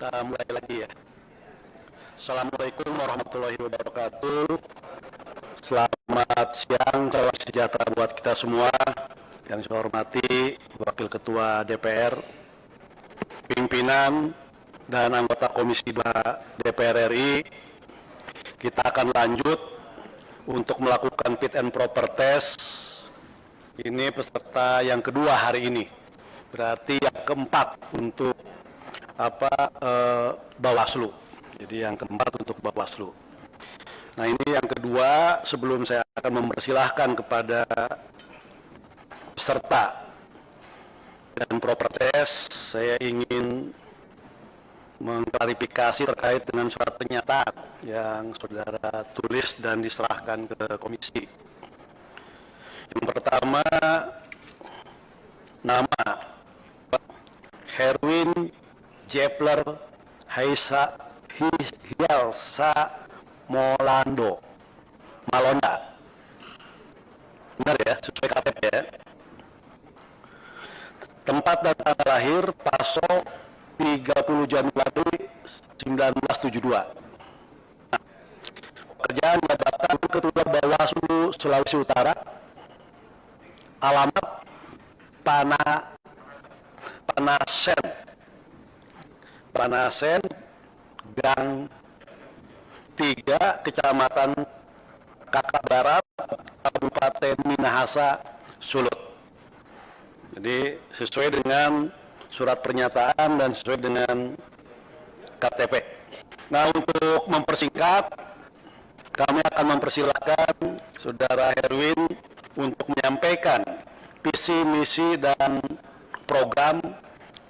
Kita mulai lagi ya. Assalamualaikum warahmatullahi wabarakatuh. Selamat siang, salam sejahtera buat kita semua. Yang saya hormati Wakil Ketua DPR, pimpinan dan anggota Komisi 2 DPR RI. Kita akan lanjut untuk melakukan fit and proper test. Ini peserta yang kedua hari ini. Berarti yang keempat untuk Bawaslu. Jadi yang keempat untuk Bawaslu. Nah, ini yang kedua. Sebelum saya akan mempersilahkan kepada peserta dan proper test, saya ingin mengklarifikasi terkait dengan surat pernyataan yang saudara tulis dan diserahkan ke komisi. Yang pertama, nama Herwin Jepler Haisa Hialsa Malonda. Benar ya, sesuai KTP ya. Tempat dan tanggal lahir Paso 30 Januari 1972. Pekerjaan jabatan Ketua Bawaslu Sulawesi Utara. Alamat Panasen Gang 3, Kecamatan Kakak Barat, Kabupaten Minahasa, Sulut. Jadi sesuai dengan surat pernyataan dan sesuai dengan KTP. Nah, untuk mempersingkat, kami akan mempersilahkan Saudara Herwin untuk menyampaikan visi, misi, dan program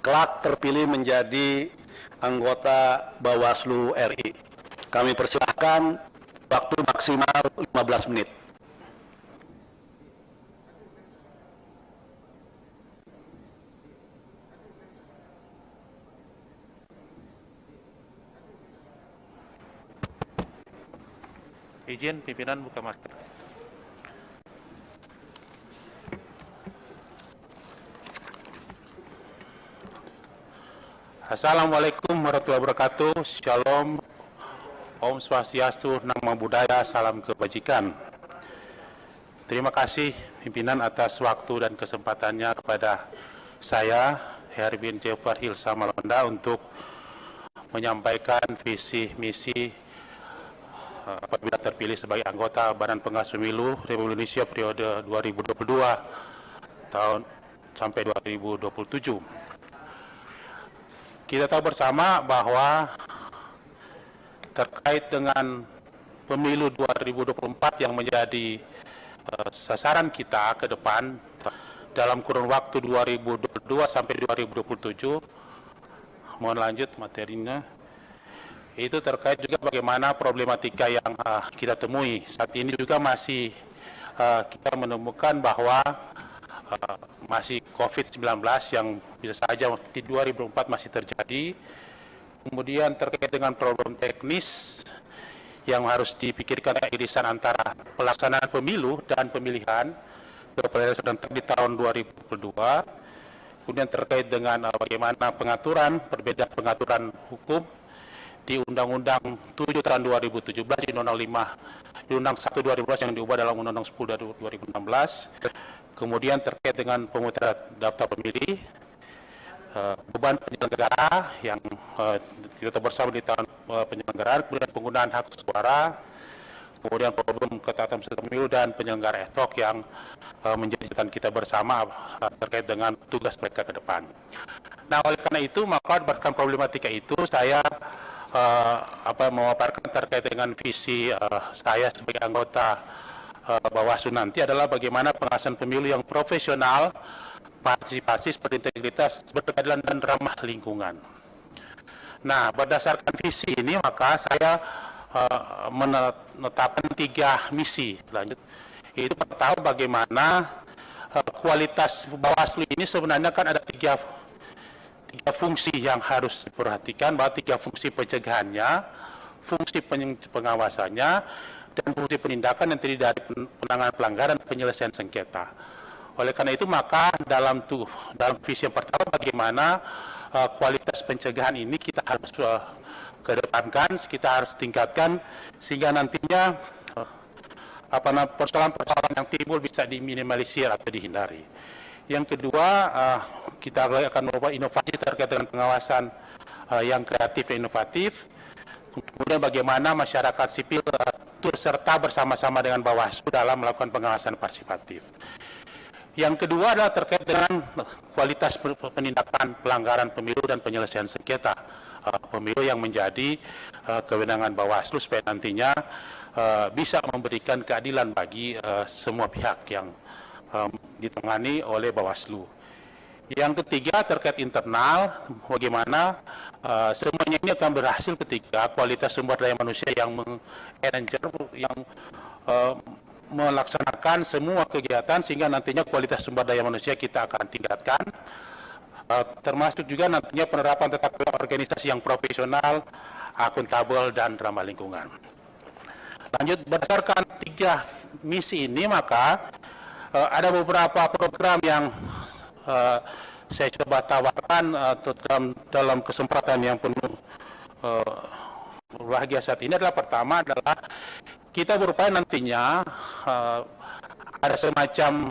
kelak terpilih menjadi anggota Bawaslu RI. Kami persilahkan, waktu maksimal 15 menit. Izin pimpinan buka masker. Assalamualaikum warahmatullahi wabarakatuh. Shalom, Om Swastiastu, Namo Buddhaya, salam kebajikan. Terima kasih pimpinan atas waktu dan kesempatannya kepada saya, Herwin Jepler Haisa Malonda, untuk menyampaikan visi misi apabila terpilih sebagai anggota Badan Pengawas Pemilu Republik Indonesia periode 2022 tahun sampai 2027. Kita tahu bersama bahwa terkait dengan pemilu 2024 yang menjadi sasaran kita ke depan dalam kurun waktu 2022 sampai 2027, mohon lanjut materinya, itu terkait juga bagaimana problematika yang kita temui. Saat ini juga masih kita menemukan bahwa masih COVID-19 yang bisa saja di 2004 masih terjadi. Kemudian terkait dengan problem teknis yang harus dipikirkan irisan antara pelaksanaan pemilu dan pemilihan kepala daerah di tahun 2022. Kemudian terkait dengan bagaimana pengaturan, perbedaan pengaturan hukum di Undang-Undang 7 tahun 2017, di Undang 1 2012 yang diubah dalam Undang-Undang 10 2016. Kemudian terkait dengan pemutaran daftar pemilih, beban penyelenggara yang kita bersama di tahun penyelenggaraan, kemudian penggunaan hak suara, kemudian problem ketaatan peserta pemilu dan penyelenggara ad hoc yang menjadi catatan kita bersama terkait dengan tugas mereka ke depan. Nah, oleh karena itu, maka berdasarkan problematika itu, saya memaparkan terkait dengan visi saya sebagai anggota Bawaslu nanti adalah bagaimana pengawasan pemilu yang profesional, partisipasi, berintegritas, berkeadilan, dan ramah lingkungan. Nah, berdasarkan visi ini, maka saya menetapkan 3 misi. Lanjut, itu pertama bagaimana kualitas Bawaslu ini sebenarnya kan ada tiga fungsi yang harus diperhatikan, bahwa 3 fungsi pencegahannya, fungsi pengawasannya, dan fungsi penindakan yang terdiri dari penanganan pelanggaran dan penyelesaian sengketa. Oleh karena itu, maka dalam visi yang pertama bagaimana kualitas pencegahan ini kita harus kedepankan, kita harus tingkatkan sehingga nantinya persoalan-persoalan yang timbul bisa diminimalisir atau dihindari. Yang kedua, kita akan membuat inovasi terkait dengan pengawasan yang kreatif dan inovatif. Kemudian bagaimana masyarakat sipil turut serta bersama-sama dengan Bawaslu dalam melakukan pengawasan partisipatif. Yang kedua adalah terkait dengan kualitas penindakan pelanggaran pemilu dan penyelesaian sengketa pemilu yang menjadi kewenangan Bawaslu supaya nantinya bisa memberikan keadilan bagi semua pihak yang ditangani oleh Bawaslu. Yang ketiga terkait internal, bagaimana semuanya ini akan berhasil ketika kualitas sumber daya manusia yang melaksanakan semua kegiatan sehingga nantinya kualitas sumber daya manusia kita akan tingkatkan, termasuk juga nantinya penerapan tata kelola organisasi yang profesional, akuntabel, dan ramah lingkungan. Lanjut, berdasarkan 3 misi ini maka ada beberapa program yang saya coba tawarkan dalam kesempatan yang penuh berbahagia saat ini. Adalah pertama adalah kita berupaya nantinya ada semacam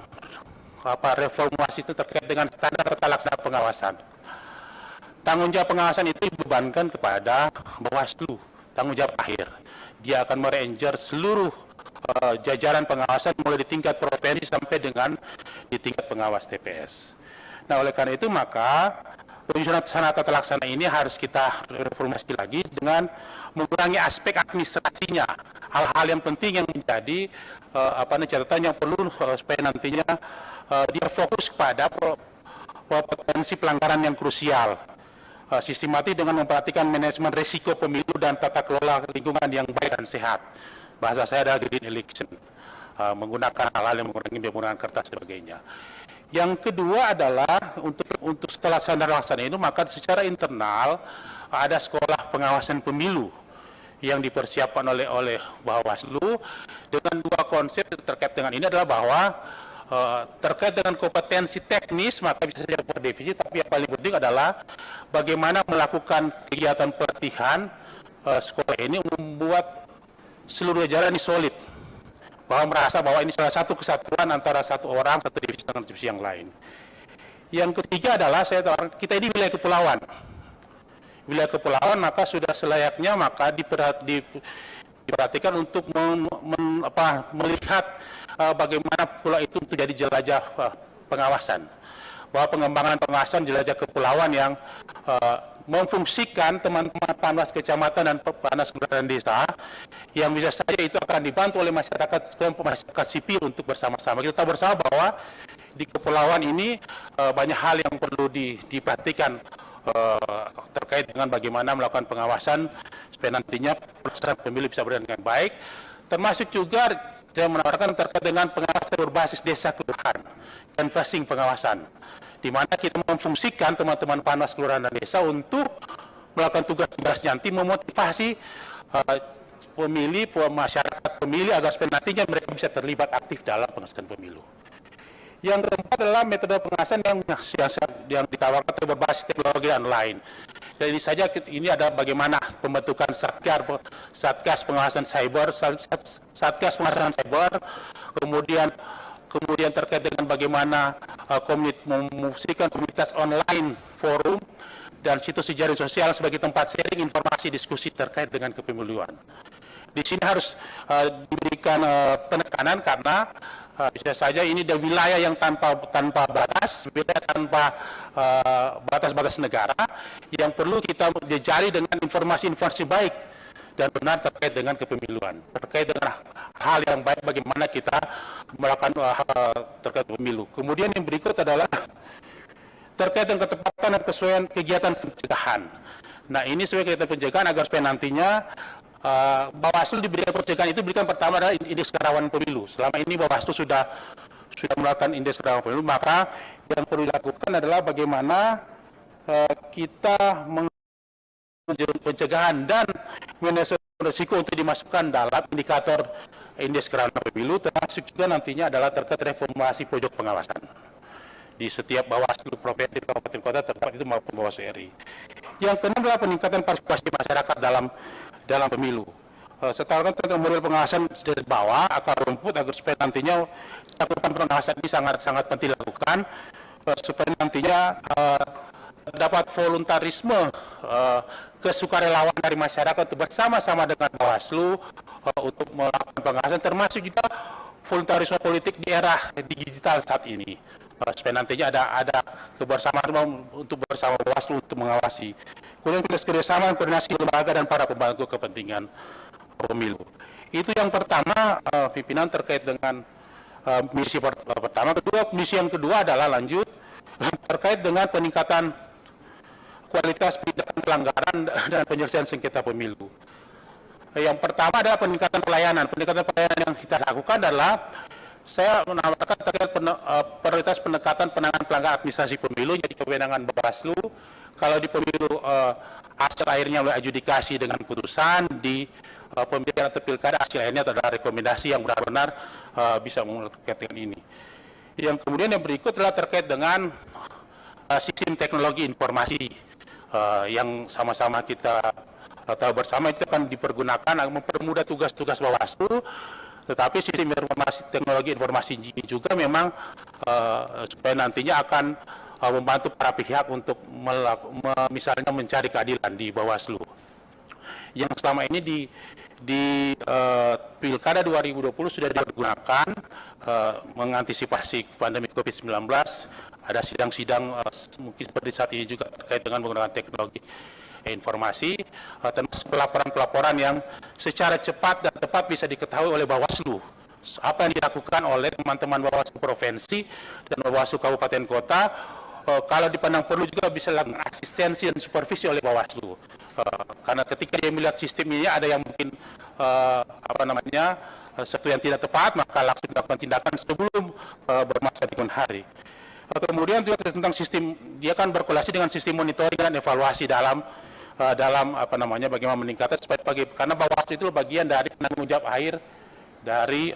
reformasi itu terkait dengan standar tata laksana pengawasan. Tanggung jawab pengawasan itu dibebankan kepada Bawaslu, tanggung jawab akhir. Dia akan meranger seluruh jajaran pengawasan mulai di tingkat provinsi sampai dengan di tingkat pengawas TPS. Nah, oleh karena itu maka penyusunan tata laksana ini harus kita reformasi lagi dengan mengurangi aspek administrasinya, hal-hal yang penting yang menjadi catatan yang perlu supaya nantinya dia fokus kepada potensi pelanggaran yang krusial, sistematis dengan memperhatikan manajemen risiko pemilu dan tata kelola lingkungan yang baik dan sehat. Bahasa saya adalah green election, menggunakan hal-hal yang mengurangi penggunaan kertas dan sebagainya. Yang kedua adalah untuk setelah standar laksana itu maka secara internal ada sekolah pengawasan pemilu yang dipersiapkan oleh Bawaslu dengan 2 konsep terkait dengan ini adalah bahwa terkait dengan kompetensi teknis maka bisa saja berdefisi, tapi yang paling penting adalah bagaimana melakukan kegiatan pelatihan sekolah ini membuat seluruh jajaran ini solid, bahwa merasa bahwa ini salah satu kesatuan antara satu orang, satu divisi dengan divisi yang lain. Yang ketiga adalah kita ini wilayah kepulauan. Wilayah kepulauan maka sudah selayaknya maka diperhatikan untuk melihat bagaimana pulau itu untuk jadi jelajah pengawasan. Bahwa pengembangan pengawasan jelajah kepulauan yang memfungsikan teman-teman Panwas Kecamatan dan Panwas Kelurahan Desa yang bisa saja itu akan dibantu oleh masyarakat, kelompok masyarakat sipil untuk bersama-sama. Kita tahu bersama bahwa di kepulauan ini banyak hal yang perlu diperhatikan terkait dengan bagaimana melakukan pengawasan supaya nantinya pelaksanaan pemilu bisa berjalan dengan baik, termasuk juga saya menawarkan terkait dengan pengawasan berbasis desa kelurahan, canvassing pengawasan, di mana kita memfungsikan teman-teman Panwas Kelurahan dan Desa untuk melakukan tugas-tugasnya, nanti memotivasi pemilih, masyarakat pemilih agar supaya nantinya mereka bisa terlibat aktif dalam pengawasan pemilu. Yang keempat adalah metode pengawasan yang ditawarkan berbasis teknologi online. Jadi saja ini ada bagaimana pembentukan Satgas Pengawasan Cyber, Satgas Pengawasan Cyber, kemudian terkait dengan bagaimana memfungsikan komunitas online, forum, dan situs jejaring sosial sebagai tempat sharing informasi diskusi terkait dengan kepemiluan. Di sini harus diberikan penekanan karena bisa saja ini dari wilayah yang tanpa batas, wilayah tanpa batas-batas negara, yang perlu kita jejari dengan informasi-informasi baik dan benar terkait dengan kepemiluan, terkait dengan hal yang baik bagaimana kita melakukan terkait pemilu. Kemudian yang berikut adalah terkait dengan ketepatan dan kesesuaian kegiatan pencegahan. Nah, ini sebagai kegiatan pencegahan agar supaya nantinya Bawaslu diberikan pencegahan itu diberikan pertama adalah indeks kerawanan pemilu. Selama ini Bawaslu sudah melakukan indeks kerawanan pemilu, maka yang perlu dilakukan adalah bagaimana kita pencegahan dan manajemen risiko untuk dimasukkan dalam indikator indeks kerawanan pemilu, termasuk juga nantinya adalah terkait reformasi pojok pengawasan. di setiap Bawaslu provinsi kabupaten kota terdapat itu maupun Bawaslu RI. Yang kedua adalah peningkatan partisipasi masyarakat dalam pemilu. Setelah tentang model pengawasan dari bawah akar rumput agar supaya nantinya cakupan pengawasan ini sangat penting dilakukan supaya nantinya dapat voluntarisme kesukarelawan dari masyarakat untuk bersama-sama dengan Bawaslu untuk melakukan pengawasan, termasuk juga voluntarisme politik di era digital saat ini, supaya nantinya ada kebersamaan untuk bersama Bawaslu untuk mengawasi. Kemudian kerjasama koordinasi lembaga dan para pemangku kepentingan pemilu. Itu yang pertama, pimpinan terkait dengan misi pertama. Misi yang kedua adalah lanjut terkait dengan peningkatan kualitas penindakan pelanggaran dan penyelesaian sengketa pemilu. Yang pertama adalah peningkatan pelayanan. Peningkatan pelayanan yang kita lakukan adalah saya menawarkan terkait prioritas pendekatan penanganan pelanggaran administrasi pemilu jadi kewenangan Bawaslu. Kalau di pemilu hasil akhirnya oleh adjudikasi dengan putusan, di pemilihan atau pilkada hasil akhirnya adalah rekomendasi yang benar-benar bisa terkait dengan ini. Yang kemudian yang berikut adalah terkait dengan sistem teknologi informasi yang sama-sama kita tahu bersama itu akan dipergunakan agar mempermudah tugas-tugas Bawaslu, tetapi sistem teknologi informasi ini juga memang supaya nantinya akan membantu para pihak untuk misalnya mencari keadilan di Bawaslu. Yang selama ini di Pilkada 2020 sudah digunakan mengantisipasi pandemi COVID-19, ada sidang-sidang mungkin seperti saat ini juga terkait dengan menggunakan teknologi informasi, termasuk pelaporan-pelaporan yang secara cepat dan tepat bisa diketahui oleh Bawaslu. Apa yang dilakukan oleh teman-teman Bawaslu Provinsi dan Bawaslu Kabupaten Kota, kalau dipandang perlu juga bisa lakukan asistensi dan supervisi oleh Bawaslu. Karena ketika dia melihat sistem ini ada yang mungkin sesuatu yang tidak tepat, maka langsung dilakukan tindakan sebelum bermasa di kemudian hari. Kemudian juga tentang sistem, dia akan berkorelasi dengan sistem monitoring dan evaluasi dalam bagaimana meningkatkan karena Bawaslu itu bagian dari penanggung jawab akhir dari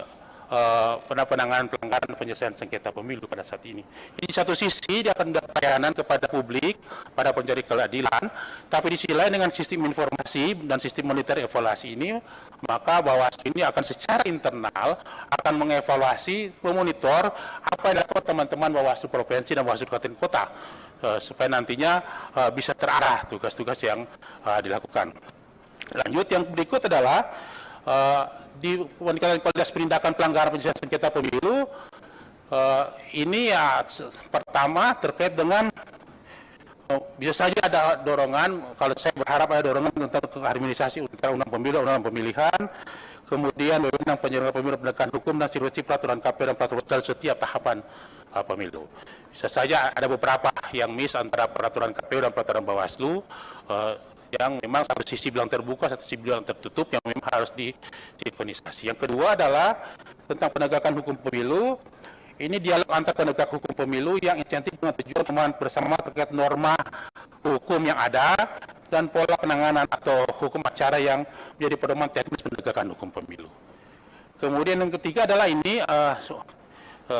penanganan pelanggaran penyelesaian sengketa pemilu pada saat ini. Di satu sisi dia akan memberikan pelayanan kepada publik, pada pencari keadilan, tapi di sisi lain dengan sistem informasi dan sistem monitor evaluasi ini, maka Bawaslu ini akan secara internal akan mengevaluasi, memonitor apa yang dilakukan teman-teman Bawaslu Provinsi dan Bawaslu Kabupaten Kota supaya nantinya bisa terarah tugas-tugas yang dilakukan. Lanjut, yang berikut adalah di peningkatan kualitas penindakan pelanggaran penyelesaian sengketa pemilu, ini ya pertama terkait dengan bisa saja ada dorongan, kalau saya berharap ada dorongan tentang harmonisasi antara undang pemilu dan undang pemilihan, kemudian undang penyelenggara pemilu penegakan hukum dan sinergi peraturan KPU dan peraturan dalam setiap tahapan pemilu. Bisa saja ada beberapa yang miss antara peraturan KPU dan peraturan Bawaslu, yang memang satu sisi bilang terbuka, satu sisi bilang tertutup, yang memang harus disinkronisasi. Yang kedua adalah tentang penegakan hukum pemilu. Ini dialog antar penegak hukum pemilu yang insentif dengan tujuan pemahaman bersama terkait norma hukum yang ada dan pola penanganan atau hukum acara yang menjadi pedoman teknis penegakan hukum pemilu. Kemudian yang ketiga adalah ini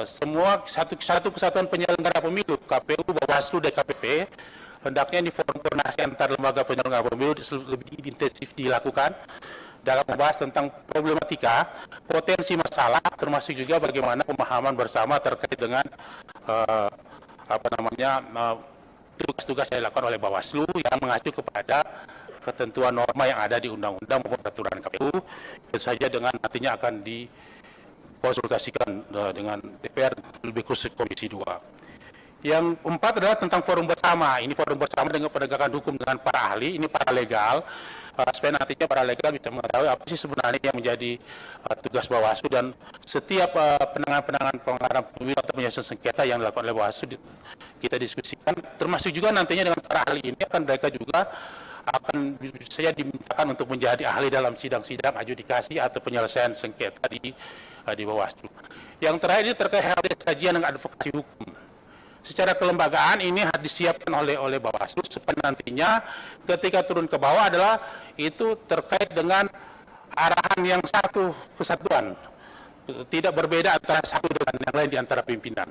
semua satu kesatuan penyelenggara pemilu, KPU, Bawaslu, DKPP, hendaknya di forum koordinasi antar lembaga penyelenggara pemilu lebih intensif dilakukan dalam membahas tentang problematika, potensi masalah, termasuk juga bagaimana pemahaman bersama terkait dengan tugas-tugas yang dilakukan oleh Bawaslu yang mengacu kepada ketentuan norma yang ada di undang-undang maupun peraturan KPU, tentu saja dengan nantinya akan dikonsultasikan dengan DPR, lebih khusus Komisi 2. Yang keempat adalah tentang forum bersama. Ini forum bersama dengan penegakan hukum dengan para ahli, ini para legal, supaya nantinya para legal bisa mengetahui apa sih sebenarnya yang menjadi tugas Bawaslu, dan setiap penanganan pelanggaran pemilu atau penyelesaian sengketa yang dilakukan oleh Bawaslu kita diskusikan, termasuk juga nantinya dengan para ahli ini mereka juga akan saya dimintakan untuk menjadi ahli dalam sidang-sidang adjudikasi atau penyelesaian sengketa di Bawaslu. Yang terakhir ini terkait kajian dan advokasi hukum. Secara kelembagaan ini harus disiapkan oleh Bawaslu supaya nantinya ketika turun ke bawah adalah itu terkait dengan arahan yang satu kesatuan, tidak berbeda antara satu dengan yang lain di antara pimpinan.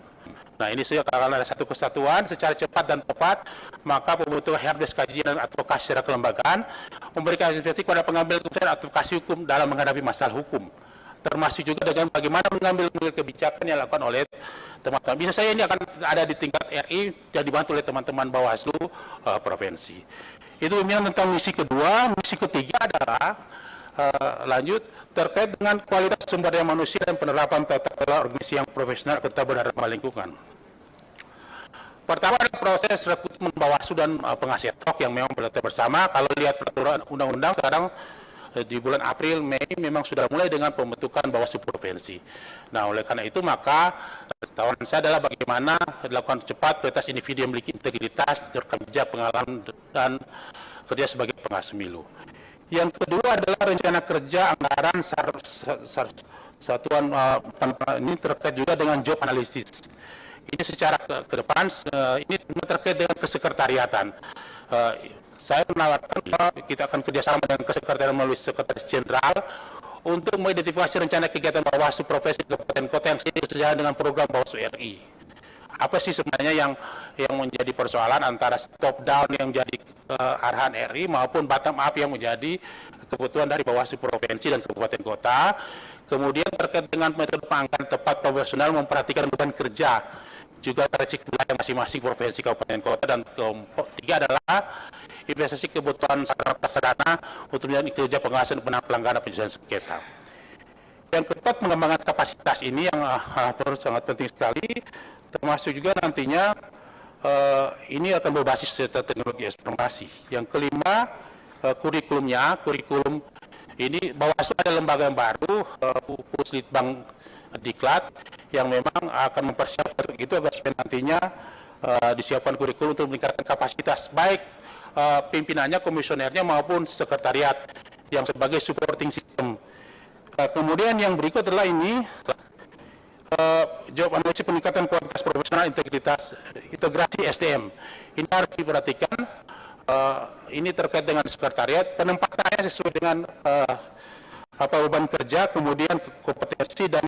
Nah, ini kalau ada satu kesatuan secara cepat dan tepat, maka pembentukan helpdesk kajian dan advokasi secara kelembagaan memberikan inisiatif kepada pengambil keputusan advokasi hukum dalam menghadapi masalah hukum. Termasuk juga dengan bagaimana mengambil kebijakan yang dilakukan oleh teman-teman. Bisa saya ini akan ada di tingkat RI yang dibantu oleh teman-teman Bawaslu provinsi. Itu tentang misi kedua. Misi ketiga adalah lanjut terkait dengan kualitas sumber daya manusia dan penerapan tata kelola organisasi yang profesional serta berdampak lingkungan. Pertama ada proses rekrutmen Bawaslu dan pengasihat ad hoc yang memang berlaku bersama. Kalau lihat peraturan undang-undang sekarang di bulan April, Mei memang sudah mulai dengan pembentukan Bawaslu provinsi. Nah, oleh karena itu maka tawaran saya adalah bagaimana dilakukan cepat prioritas individu yang memiliki integritas, rekam jejak, pengalaman dan kerja sebagai pengawas pemilu. Yang kedua adalah rencana kerja anggaran satuan ini terkait juga dengan job analysis. Ini secara ke depan ini terkait dengan kesekretariatan. Saya menawarkan kita akan kerjasama dengan kesekretariatan melalui sekretaris jenderal untuk mengidentifikasi rencana kegiatan Bawaslu provinsi kabupaten kota yang sejalan dengan program Bawaslu RI. Apa sih sebenarnya yang menjadi persoalan antara top down yang jadi arahan RI maupun bottom up yang menjadi kebutuhan dari Bawaslu provinsi dan kabupaten kota. Kemudian terkait dengan metode pengangkatan tepat profesional memperhatikan beban kerja juga tercik wilayah masing-masing provinsi kabupaten kota, dan ketiga adalah investasi kebutuhan sarana untuk menjadi kerja pengawasan pelanggaran penyelesaian sengketa. Yang keempat, mengembangkan kapasitas ini yang sangat penting sekali, termasuk juga nantinya ini akan berbasis teknologi informasi. Yang kelima, kurikulumnya, kurikulum ini Bawaslu ada lembaga yang baru, Puslitbang Diklat, yang memang akan mempersiapkan itu agar supaya nantinya disiapkan kurikulum untuk meningkatkan kapasitas baik pimpinannya, komisionernya maupun sekretariat yang sebagai supporting system. Kemudian yang berikut adalah ini job analisis peningkatan kualitas profesional, integritas, integrasi SDM. Ini harus diperhatikan. Ini terkait dengan sekretariat, penempatannya sesuai dengan beban kerja, kemudian kompetensi dan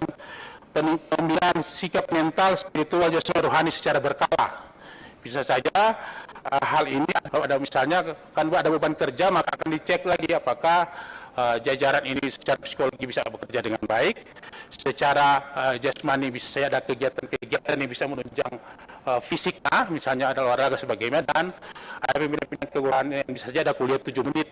pembinaan sikap mental, spiritual, jasmani, rohani secara berkala. Bisa saja hal ini ada misalnya kan ada beban kerja, maka akan dicek lagi apakah jajaran ini secara psikologi bisa bekerja dengan baik, secara jasmani bisa saya ada kegiatan-kegiatan yang bisa menunjang fisik, misalnya ada olahraga sebagainya, dan ada pimpinan-pimpinan kelurahan yang bisa saja ada kuliah 7 menit,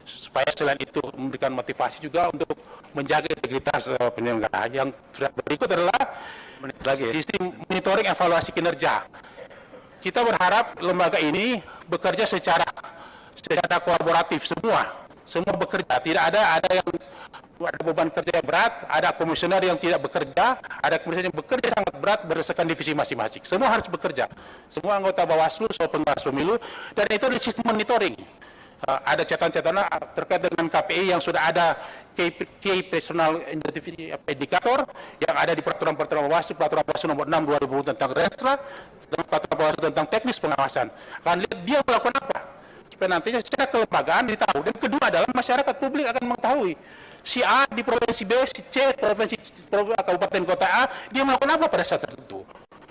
supaya selain itu memberikan motivasi juga untuk menjaga integritas penyelenggara. Yang berikut adalah sistem monitoring evaluasi kinerja. Kita berharap lembaga ini bekerja secara kolaboratif, semua bekerja, tidak ada yang ada beban kerja berat, ada komisioner yang tidak bekerja, ada komisioner yang bekerja sangat berat berdasarkan divisi masing-masing. Semua harus bekerja, semua anggota Bawaslu, semua pengawas pemilu, dan itu ada sistem monitoring. Ada catatan-catatan terkait dengan KPI yang sudah ada key personal indikator yang ada di peraturan Bawaslu nomor 6 2000 tentang Restra dan peraturan Bawaslu tentang teknis pengawasan. Akan lihat dia melakukan apa, supaya nantinya secara kelembagaan ditahu. Dan kedua adalah masyarakat publik akan mengetahui si A di provinsi B, si C provinsi kabupaten kota A, dia melakukan apa pada saat tertentu.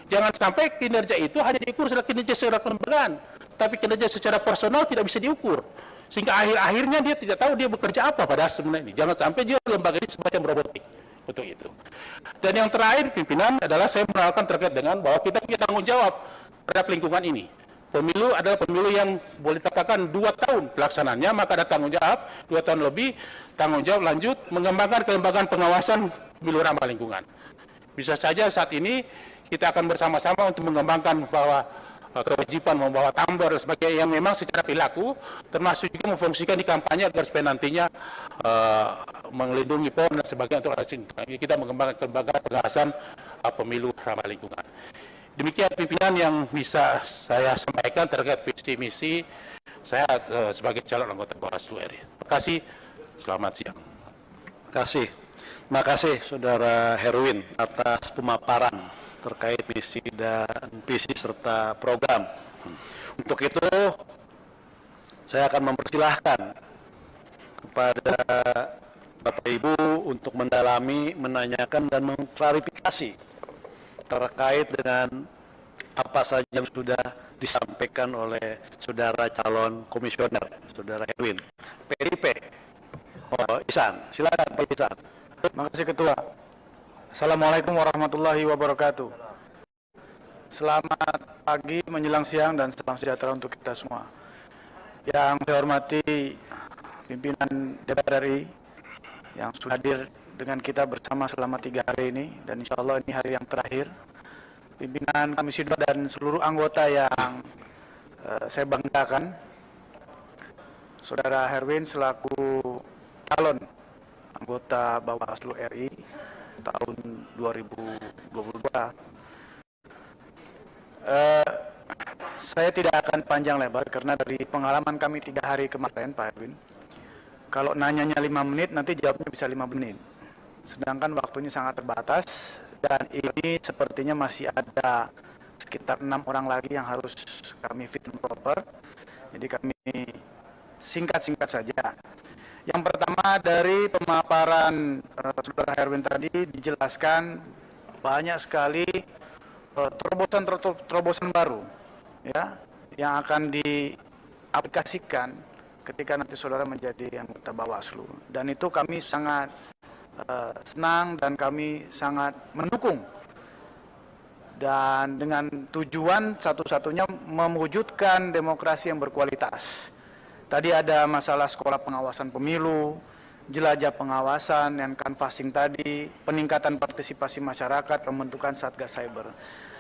Jangan sampai kinerja itu hanya diukur secara kinerja secara kelembagaan, tapi kinerja secara personal tidak bisa diukur, sehingga akhir-akhirnya dia tidak tahu dia bekerja apa pada sebenarnya ini. Jangan sampai dia lembaga ini semacam robotik untuk itu. Dan yang terakhir pimpinan adalah saya menawarkan terkait dengan bahwa kita punya tanggung jawab terhadap lingkungan ini. Pemilu adalah pemilu yang boleh dikatakan 2 tahun pelaksanaannya, maka ada tanggung jawab 2 tahun lebih, tanggung jawab lanjut mengembangkan kelembagaan pengawasan pemilu ramah lingkungan. Bisa saja saat ini kita akan bersama-sama untuk mengembangkan bahwa kewajiban membawa tumbler sebagai yang memang secara perilaku, termasuk juga memfungsikan di kampanye agar supaya nantinya melindungi pohon dan sebagainya untuk kita mengembangkan kelembagaan pengawasan pemilu ramah lingkungan. Demikian pimpinan yang bisa saya sampaikan terkait visi misi saya sebagai calon anggota Bawaslu RI. Terima kasih. Selamat siang. Terima kasih Saudara Herwin atas pemaparan terkait misi dan visi serta program. Untuk itu saya akan mempersilahkan kepada Bapak Ibu untuk mendalami, menanyakan dan mengklarifikasi terkait dengan apa saja yang sudah disampaikan oleh saudara calon komisioner, saudara Herwin. PDIP, Ihsan, silakan Pak Ihsan. Terima kasih Ketua. Assalamualaikum warahmatullahi wabarakatuh. Selamat pagi menjelang siang dan salam sejahtera untuk kita semua. Yang saya hormati pimpinan DPR RI yang sudah hadir dengan kita bersama selama 3 hari ini, dan insya Allah ini hari yang terakhir. Pimpinan Komisi 2 dan seluruh anggota yang saya banggakan, Saudara Herwin selaku calon anggota Bawaslu RI tahun 2022. Saya tidak akan panjang lebar karena dari pengalaman kami 3 hari kemarin, Pak Herwin, kalau nanyanya 5 menit, nanti jawabnya bisa 5 menit. Sedangkan waktunya sangat terbatas, dan ini sepertinya masih ada sekitar 6 orang lagi yang harus kami fit and proper. Jadi kami singkat-singkat saja. Yang pertama, dari pemaparan Saudara Herwin tadi dijelaskan banyak sekali terobosan baru, ya, yang akan diaplikasikan ketika nanti saudara menjadi anggota Bawaslu. Dan itu kami sangat senang dan kami sangat mendukung. Dan dengan tujuan satu-satunya mewujudkan demokrasi yang berkualitas. Tadi ada masalah sekolah pengawasan pemilu, jelajah pengawasan, yang canvassing tadi, peningkatan partisipasi masyarakat, pembentukan Satgas Cyber.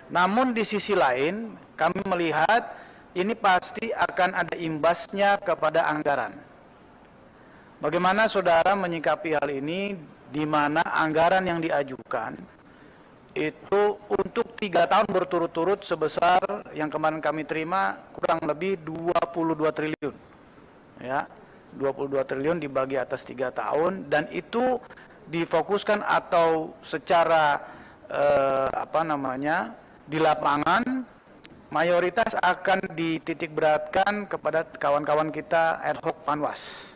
Namun di sisi lain, kami melihat ini pasti akan ada imbasnya kepada anggaran. Bagaimana saudara menyikapi hal ini, di mana anggaran yang diajukan itu untuk 3 tahun berturut-turut sebesar yang kemarin kami terima kurang lebih 22 triliun. Ya, 22 triliun dibagi atas 3 tahun, dan itu difokuskan atau secara di lapangan mayoritas akan dititik beratkan kepada kawan-kawan kita ad hoc Panwas.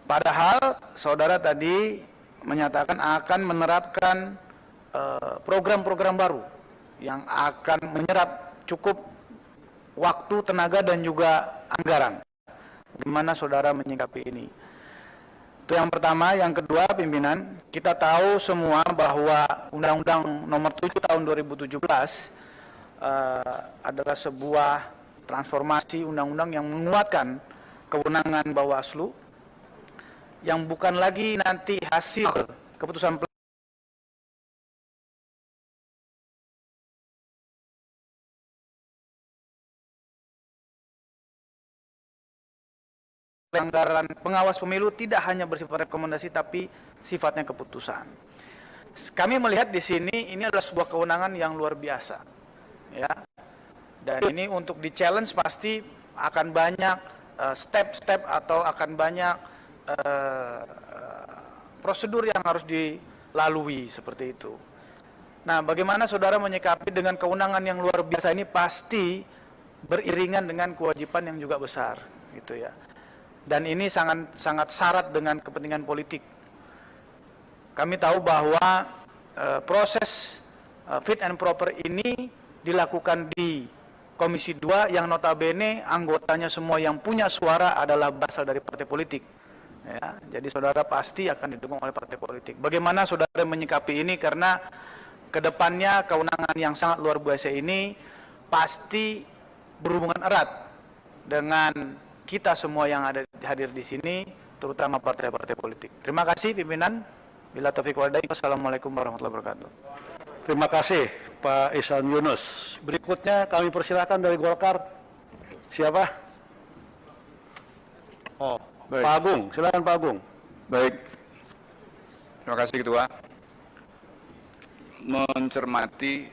Padahal saudara tadi menyatakan akan menerapkan program-program baru yang akan menyerap cukup waktu, tenaga, dan juga anggaran. Bagaimana saudara menyikapi ini? Itu yang pertama. Yang kedua, pimpinan, kita tahu semua bahwa Undang-Undang Nomor 7 Tahun 2017 adalah sebuah transformasi undang-undang yang menguatkan kewenangan Bawaslu, yang bukan lagi nanti hasil keputusan pelanggaran pengawas pemilu tidak hanya bersifat rekomendasi tapi sifatnya keputusan. Kami melihat di sini ini adalah sebuah kewenangan yang luar biasa, ya. Dan ini untuk di-challenge pasti akan banyak step-step atau akan banyak prosedur yang harus dilalui seperti itu. Nah, bagaimana saudara menyikapi dengan kewenangan yang luar biasa ini pasti beriringan dengan kewajiban yang juga besar, gitu ya. Dan ini sangat syarat dengan kepentingan politik. Kami tahu bahwa proses fit and proper ini dilakukan di Komisi 2 yang notabene anggotanya semua yang punya suara adalah berasal dari partai politik. Ya, jadi saudara pasti akan didukung oleh partai politik. Bagaimana saudara menyikapi ini, karena kedepannya kewenangan yang sangat luar biasa ini pasti berhubungan erat dengan kita semua yang ada hadir di sini, terutama partai-partai politik. Terima kasih pimpinan. Bila taufiq wal hidayah. Wassalamualaikum warahmatullahi wabarakatuh. Terima kasih Pak Ihsan Yunus. Berikutnya kami persilakan dari Golkar. Siapa? Oh, baik. Pak Agung, silakan Pak Agung. Baik, terima kasih Ketua. Mencermati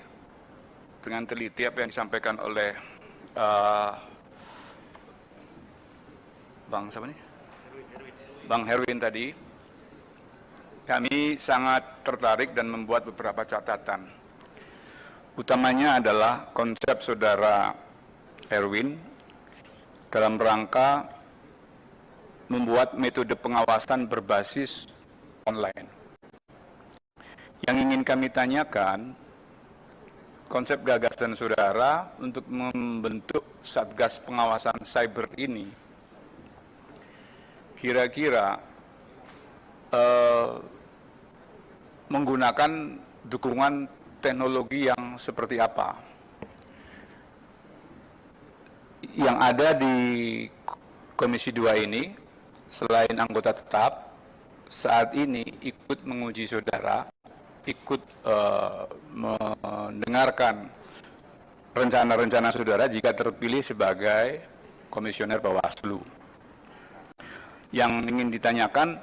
dengan teliti apa yang disampaikan oleh Bang Herwin tadi, kami sangat tertarik dan membuat beberapa catatan. Utamanya adalah konsep saudara Herwin dalam rangka membuat metode pengawasan berbasis online. Yang ingin kami tanyakan, konsep gagasan saudara untuk membentuk Satgas Pengawasan Cyber ini kira-kira menggunakan dukungan teknologi yang seperti apa? Yang ada di Komisi 2 ini, selain anggota tetap, saat ini ikut menguji saudara, ikut mendengarkan rencana-rencana saudara jika terpilih sebagai komisioner Bawaslu. Yang ingin ditanyakan,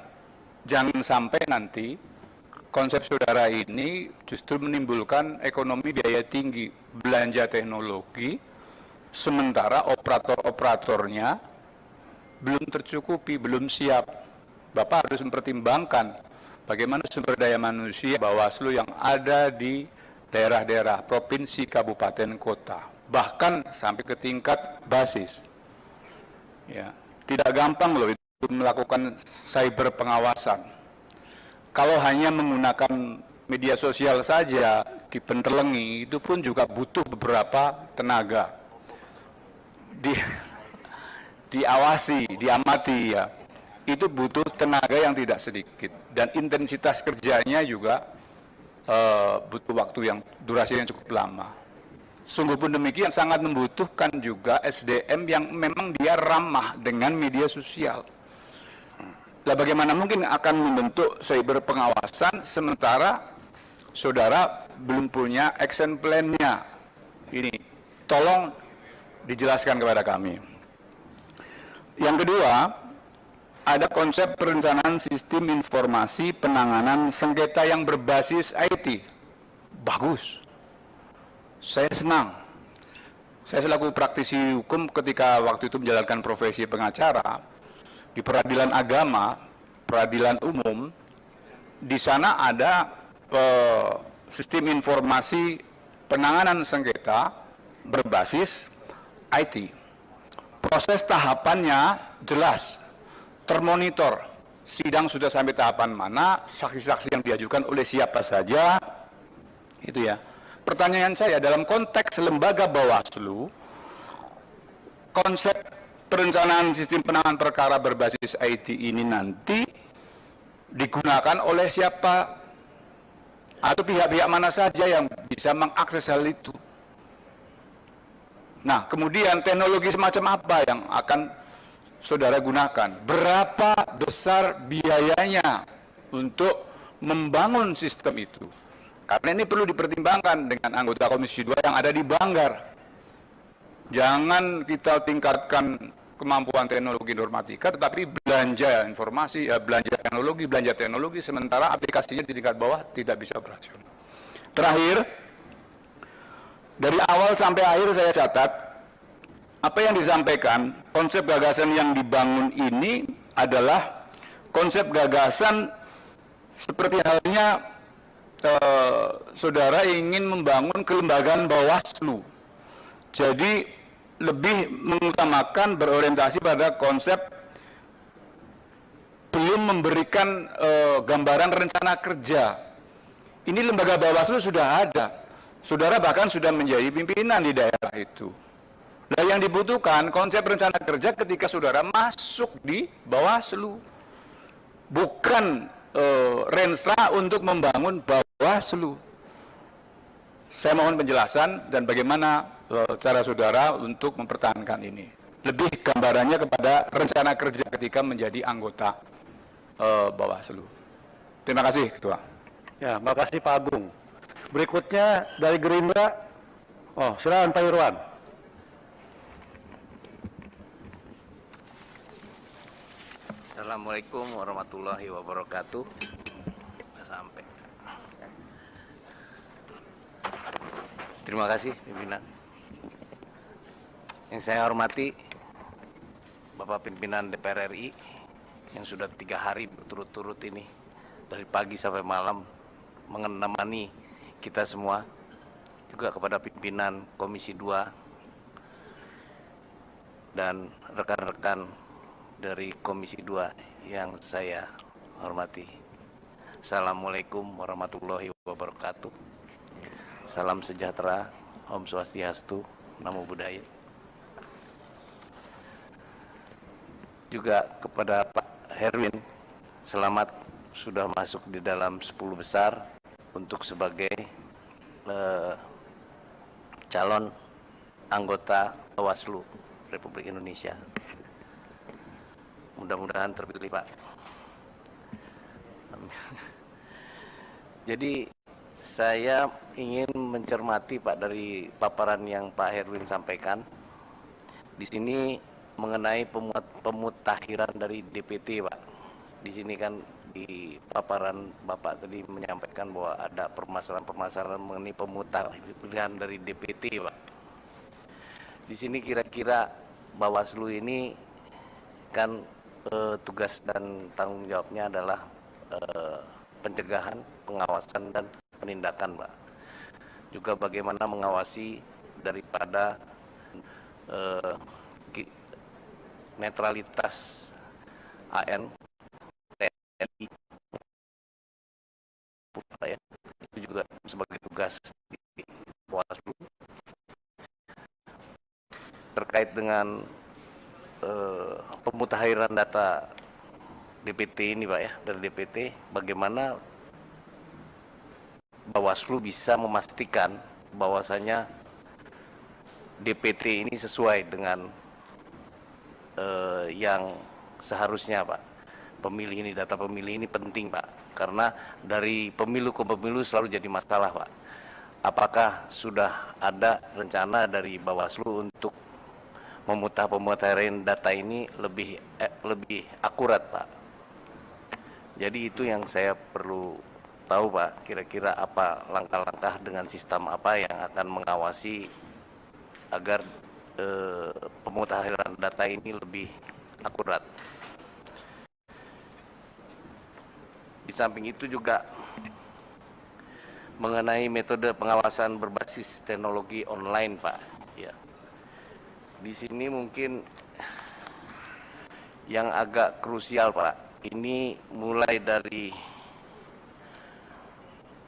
jangan sampai nanti konsep saudara ini justru menimbulkan ekonomi biaya tinggi, belanja teknologi, sementara operator-operatornya belum tercukupi, belum siap. Bapak harus mempertimbangkan bagaimana sumber daya manusia Bawaslu yang ada di daerah-daerah, provinsi, kabupaten, kota, bahkan sampai ke tingkat basis. Ya, tidak gampang loh itu melakukan cyber pengawasan. Kalau hanya menggunakan media sosial saja dipentelengi, itu pun juga butuh beberapa tenaga. Diawasi, diamati ya. Itu butuh tenaga yang tidak sedikit dan intensitas kerjanya juga butuh waktu yang durasi yang cukup lama. Sungguh pun demikian sangat membutuhkan juga SDM yang memang dia ramah dengan media sosial. Lah bagaimana mungkin akan membentuk cyber pengawasan sementara saudara belum punya action plan-nya? Ini tolong dijelaskan kepada kami. Yang kedua, ada konsep perencanaan sistem informasi penanganan sengketa yang berbasis IT. Bagus. Saya senang. Saya selaku praktisi hukum ketika waktu itu menjalankan profesi pengacara di peradilan agama, peradilan umum, di sana ada sistem informasi penanganan sengketa berbasis IT. Proses tahapannya jelas, termonitor, sidang sudah sampai tahapan mana, saksi-saksi yang diajukan oleh siapa saja, itu ya. Pertanyaan saya, dalam konteks lembaga Bawaslu, konsep perencanaan sistem penanganan perkara berbasis IT ini nanti digunakan oleh siapa? Atau pihak-pihak mana saja yang bisa mengakses hal itu? Nah, kemudian teknologi semacam apa yang akan saudara gunakan? Berapa besar biayanya untuk membangun sistem itu? Karena ini perlu dipertimbangkan dengan anggota Komisi 2 yang ada di Banggar. Jangan kita tingkatkan kemampuan teknologi informatika, tetapi belanja informasi, belanja teknologi, sementara aplikasinya di tingkat bawah tidak bisa operasional. Terakhir, dari awal sampai akhir saya catat, apa yang disampaikan, konsep gagasan yang dibangun ini adalah konsep gagasan seperti halnya saudara ingin membangun kelembagaan Bawaslu. Jadi lebih mengutamakan berorientasi pada konsep belum memberikan gambaran rencana kerja. Ini lembaga Bawaslu sudah ada. Saudara bahkan sudah menjadi pimpinan di daerah itu. Nah, yang dibutuhkan konsep rencana kerja ketika saudara masuk di Bawaslu. Bukan renstra untuk membangun Bawaslu. Saya mohon penjelasan dan bagaimana cara saudara untuk mempertahankan ini. Lebih gambarannya kepada rencana kerja ketika menjadi anggota Bawaslu. Terima kasih, Ketua. Ya, makasih Pak Agung. Berikutnya dari Gerindra. Oh, silakan Pak Irwan. Assalamualaikum warahmatullahi wabarakatuh. Sampai. Terima kasih pimpinan. Yang saya hormati Bapak Pimpinan DPR RI yang sudah 3 hari berturut-turut ini dari pagi sampai malam menemani kita semua, juga kepada pimpinan Komisi 2 dan rekan-rekan dari Komisi 2 yang saya hormati. Assalamualaikum warahmatullahi wabarakatuh. salam sejahtera, Om Swastiastu, Namo Buddhaya. Juga kepada Pak Herwin, selamat sudah masuk di dalam 10 besar untuk sebagai calon anggota Bawaslu Republik Indonesia. Mudah-mudahan terpilih, Pak. Jadi saya ingin mencermati, Pak, dari paparan yang Pak Herwin sampaikan di sini mengenai pemutakhiran dari DPT, Pak. Di sini kan di paparan Bapak tadi menyampaikan bahwa ada permasalahan-permasalahan mengenai pemutakhiran dari DPT, Pak. Di sini kira-kira Bawaslu ini kan tugas dan tanggung jawabnya adalah pencegahan, pengawasan, dan penindakan, Pak. Juga bagaimana mengawasi daripada netralitas AN, TNI, Pak, ya. Itu juga sebagai tugas di Bawaslu. Terkait dengan pemutakhiran data DPT ini, Pak, ya, dari DPT, bagaimana Bawaslu bisa memastikan bahwasanya DPT ini sesuai dengan yang seharusnya, Pak. Pemilih ini, data pemilih ini penting, Pak, karena dari pemilu ke pemilu selalu jadi masalah, Pak. Apakah sudah ada rencana dari Bawaslu untuk pemutakhiran data ini lebih akurat, Pak? Jadi itu yang saya perlu tahu, Pak, kira-kira apa langkah-langkah dengan sistem apa yang akan mengawasi agar pemutakhiran data ini lebih akurat. Di samping itu juga mengenai metode pengawasan berbasis teknologi online, Pak. Ya. Di sini mungkin yang agak krusial, Pak, ini mulai dari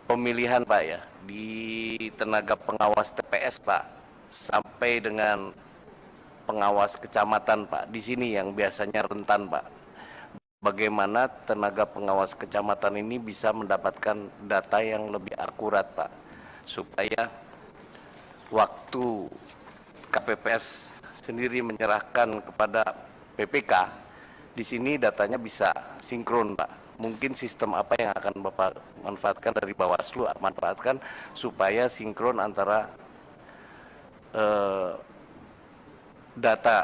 pemilihan, Pak, ya, di tenaga pengawas TPS, Pak, sampai dengan pengawas kecamatan, Pak. Di sini yang biasanya rentan, Pak. Bagaimana tenaga pengawas kecamatan ini bisa mendapatkan data yang lebih akurat, Pak, supaya waktu KPPS sendiri menyerahkan kepada PPK, di sini datanya bisa sinkron, Pak. Mungkin sistem apa yang akan Bapak manfaatkan dari Bawaslu, manfaatkan supaya sinkron antara data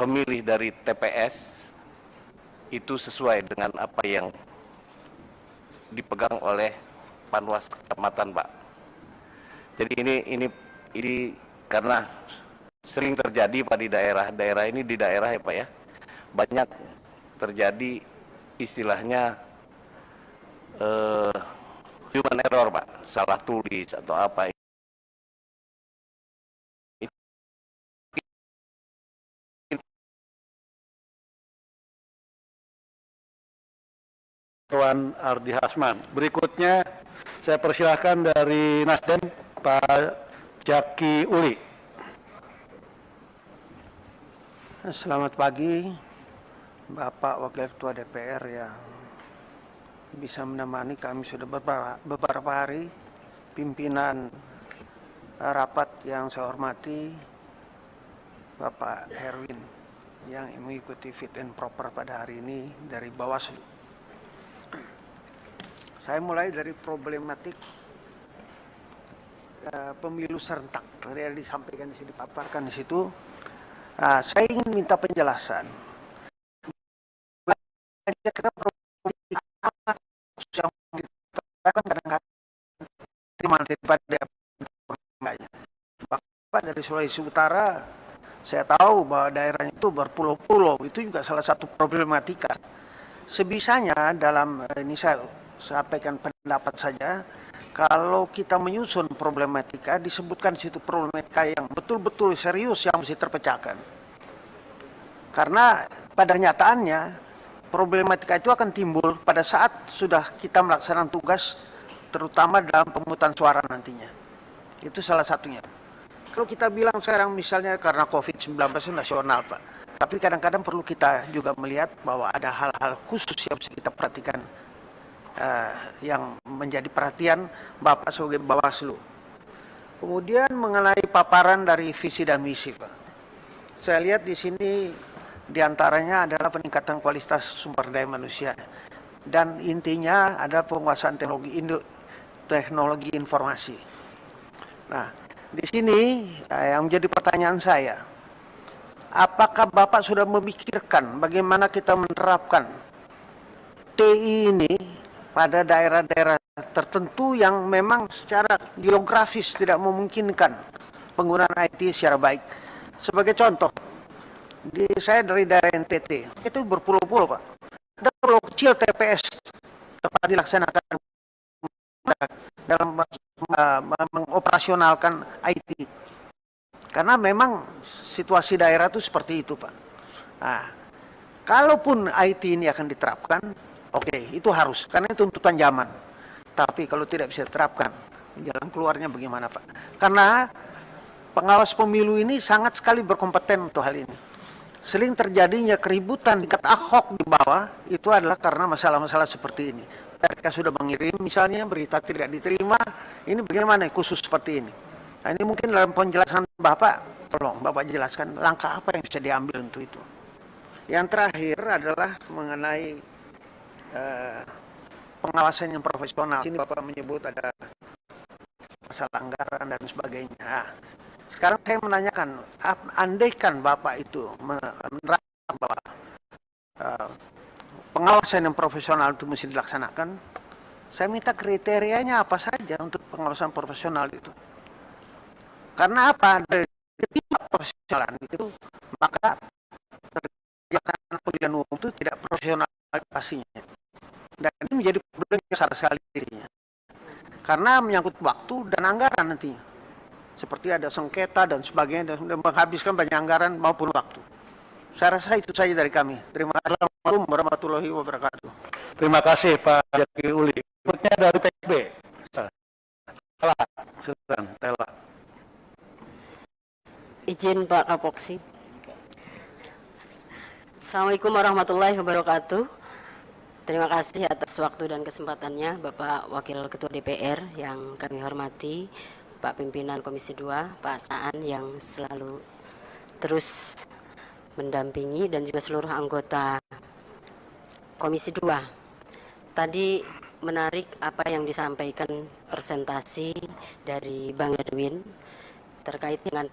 pemilih dari TPS itu sesuai dengan apa yang dipegang oleh Panwas Kecamatan, Pak. Jadi ini karena sering terjadi, Pak, di daerah ini, di daerah, ya, Pak, ya, banyak terjadi istilahnya human error, Pak, salah tulis atau apa. Tuan Ardi Hasman. Berikutnya saya persilahkan dari Nasdem Pak Jaki Uli. Selamat pagi Bapak Wakil Ketua DPR yang bisa menemani kami sudah beberapa hari, pimpinan rapat yang saya hormati, Bapak Herwin yang mengikuti fit and proper pada hari ini dari Bawaslu. Saya mulai dari problematik pemilu serentak. Tadi yang disampaikan di sini, dipaparkan di situ. Saya ingin minta penjelasan. Karena problematik yang kita kadang-kadang daripada Bapak dari Sulawesi Utara, saya tahu bahwa daerahnya itu berpulau-pulau, itu juga salah satu problematika. Sebisanya dalam ini saya sampaikan pendapat saja, kalau kita menyusun problematika, disebutkan di situ problematika yang betul-betul serius yang mesti terpecahkan. Karena pada nyataannya, problematika itu akan timbul pada saat sudah kita melaksanakan tugas, terutama dalam pemungutan suara nantinya. Itu salah satunya. Kalau kita bilang sekarang misalnya karena COVID-19 itu nasional, Pak. Tapi kadang-kadang perlu kita juga melihat bahwa ada hal-hal khusus yang harus kita perhatikan, yang menjadi perhatian Bapak sebagai Bawaslu. Kemudian mengenai paparan dari visi dan misi, Pak. Saya lihat di sini diantaranya adalah peningkatan kualitas sumber daya manusia. Dan intinya ada penguasaan teknologi informasi. Nah, di sini yang menjadi pertanyaan saya, apakah Bapak sudah memikirkan bagaimana kita menerapkan TI ini pada daerah-daerah tertentu yang memang secara geografis tidak memungkinkan penggunaan IT secara baik. Sebagai contoh, saya dari daerah NTT, itu berpulau-pulau, Pak. Ada pulau kecil TPS tepat dilaksanakan dalam mengoperasionalkan IT. Karena memang situasi daerah itu seperti itu, Pak. Nah, kalaupun IT ini akan diterapkan, oke, itu harus, karena itu tuntutan zaman. Tapi kalau tidak bisa diterapkan, jalan keluarnya bagaimana, Pak? Karena pengawas pemilu ini sangat sekali berkompeten untuk hal ini. Sering terjadinya keributan tingkat ad hoc di bawah, itu adalah karena masalah-masalah seperti ini. Mereka sudah mengirim misalnya berita tidak diterima, ini bagaimana khusus seperti ini. Nah, ini mungkin dalam penjelasan Bapak, tolong Bapak jelaskan langkah apa yang bisa diambil untuk itu. Yang terakhir adalah mengenai pengawasan yang profesional. Sini Bapak menyebut ada masalah anggaran dan sebagainya. Nah, sekarang saya menanyakan, andaikan Bapak itu menerapkan bahwa pengawasan yang profesional itu mesti dilaksanakan, saya minta kriterianya apa saja untuk pengawasan profesional itu. Karena apa? Dari profesionalan itu, maka kegiatan pemilihan umum itu tidak profesional pastinya. Dan ini menjadi problem yang besar sekali dirinya. Karena menyangkut waktu dan anggaran nantinya. Seperti ada sengketa dan sebagainya, dan menghabiskan banyak anggaran maupun waktu. Saya rasa itu saja dari kami. Terima kasih. Assalamualaikum warahmatullahi wabarakatuh. Terima kasih Pak Jaki Uli. Berikutnya dari PKB. Tela, silakan, Tela. Izin Pak Kapoksi. Assalamualaikum warahmatullahi wabarakatuh. Terima kasih atas waktu dan kesempatannya Bapak Wakil Ketua DPR yang kami hormati, Pak Pimpinan Komisi 2, Pak Saan yang selalu terus mendampingi, dan juga seluruh anggota Komisi 2. Tadi menarik apa yang disampaikan presentasi dari Bang Edwin terkait dengan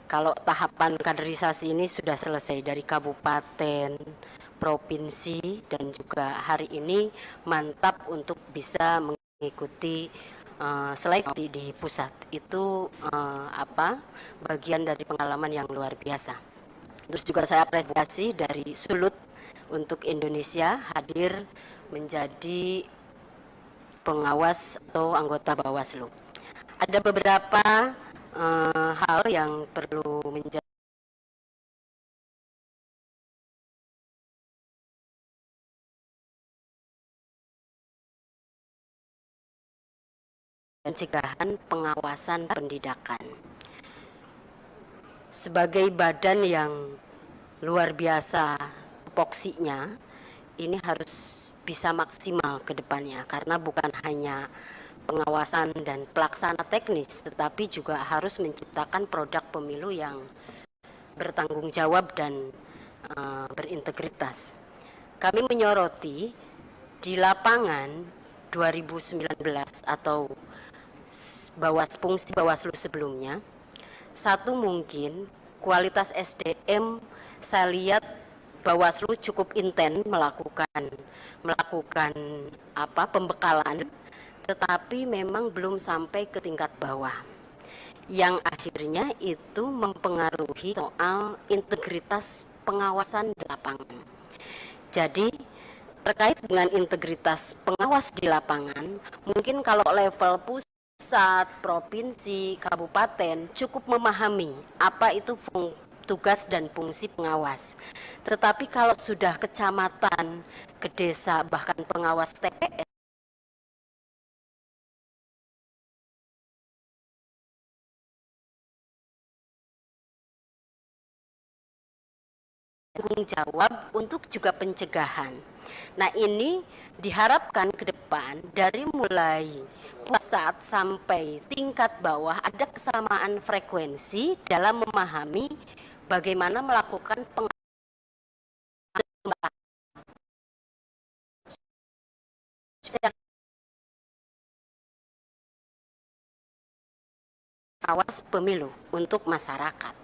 kalau tahapan kaderisasi ini sudah selesai dari kabupaten, provinsi, dan juga hari ini mantap untuk bisa mengikuti seleksi di pusat. Itu bagian dari pengalaman yang luar biasa. Terus juga saya apresiasi dari Sulut untuk Indonesia hadir menjadi pengawas atau anggota Bawaslu. Ada beberapa hal yang perlu menjadi pencegahan, pengawasan, pendidikan. Sebagai badan yang luar biasa tupoksinya, ini harus bisa maksimal ke depannya, karena bukan hanya pengawasan dan pelaksana teknis, tetapi juga harus menciptakan produk pemilu yang bertanggung jawab dan berintegritas. Kami menyoroti di lapangan 2019 atau fungsi Bawaslu sebelumnya, satu mungkin kualitas SDM saya lihat Bawaslu cukup intens melakukan pembekalan, tetapi memang belum sampai ke tingkat bawah, yang akhirnya itu mempengaruhi soal integritas pengawasan di lapangan. Jadi terkait dengan integritas pengawas di lapangan, mungkin kalau level pusat, provinsi, kabupaten cukup memahami apa itu tugas dan fungsi pengawas. Tetapi kalau sudah kecamatan, ke desa, bahkan pengawas TPS, tanggung jawab untuk juga pencegahan. Nah, ini diharapkan ke depan dari mulai pusat sampai tingkat bawah ada kesamaan frekuensi dalam memahami bagaimana melakukan pengawas pemilu untuk masyarakat.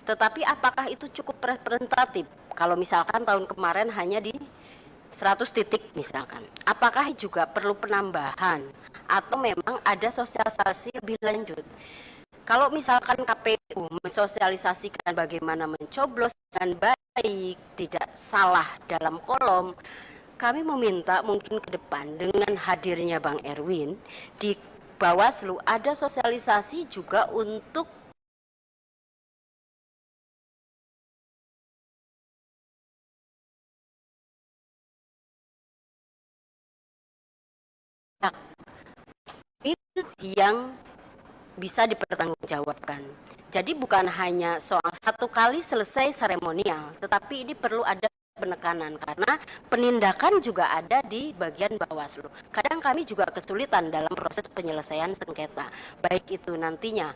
Tetapi apakah itu cukup representatif? Kalau misalkan tahun kemarin hanya di 100 titik misalkan, apakah juga perlu penambahan atau memang ada sosialisasi lebih lanjut? Kalau misalkan KPU mensosialisasikan bagaimana mencoblos dengan baik, tidak salah dalam kolom, kami meminta mungkin ke depan dengan hadirnya Bang Erwin di Bawaslu ada sosialisasi juga untuk yang bisa dipertanggungjawabkan. Jadi bukan hanya soal satu kali selesai seremonial, tetapi ini perlu ada penekanan karena penindakan juga ada di bagian Bawaslu. Kadang kami juga kesulitan dalam proses penyelesaian sengketa, baik itu nantinya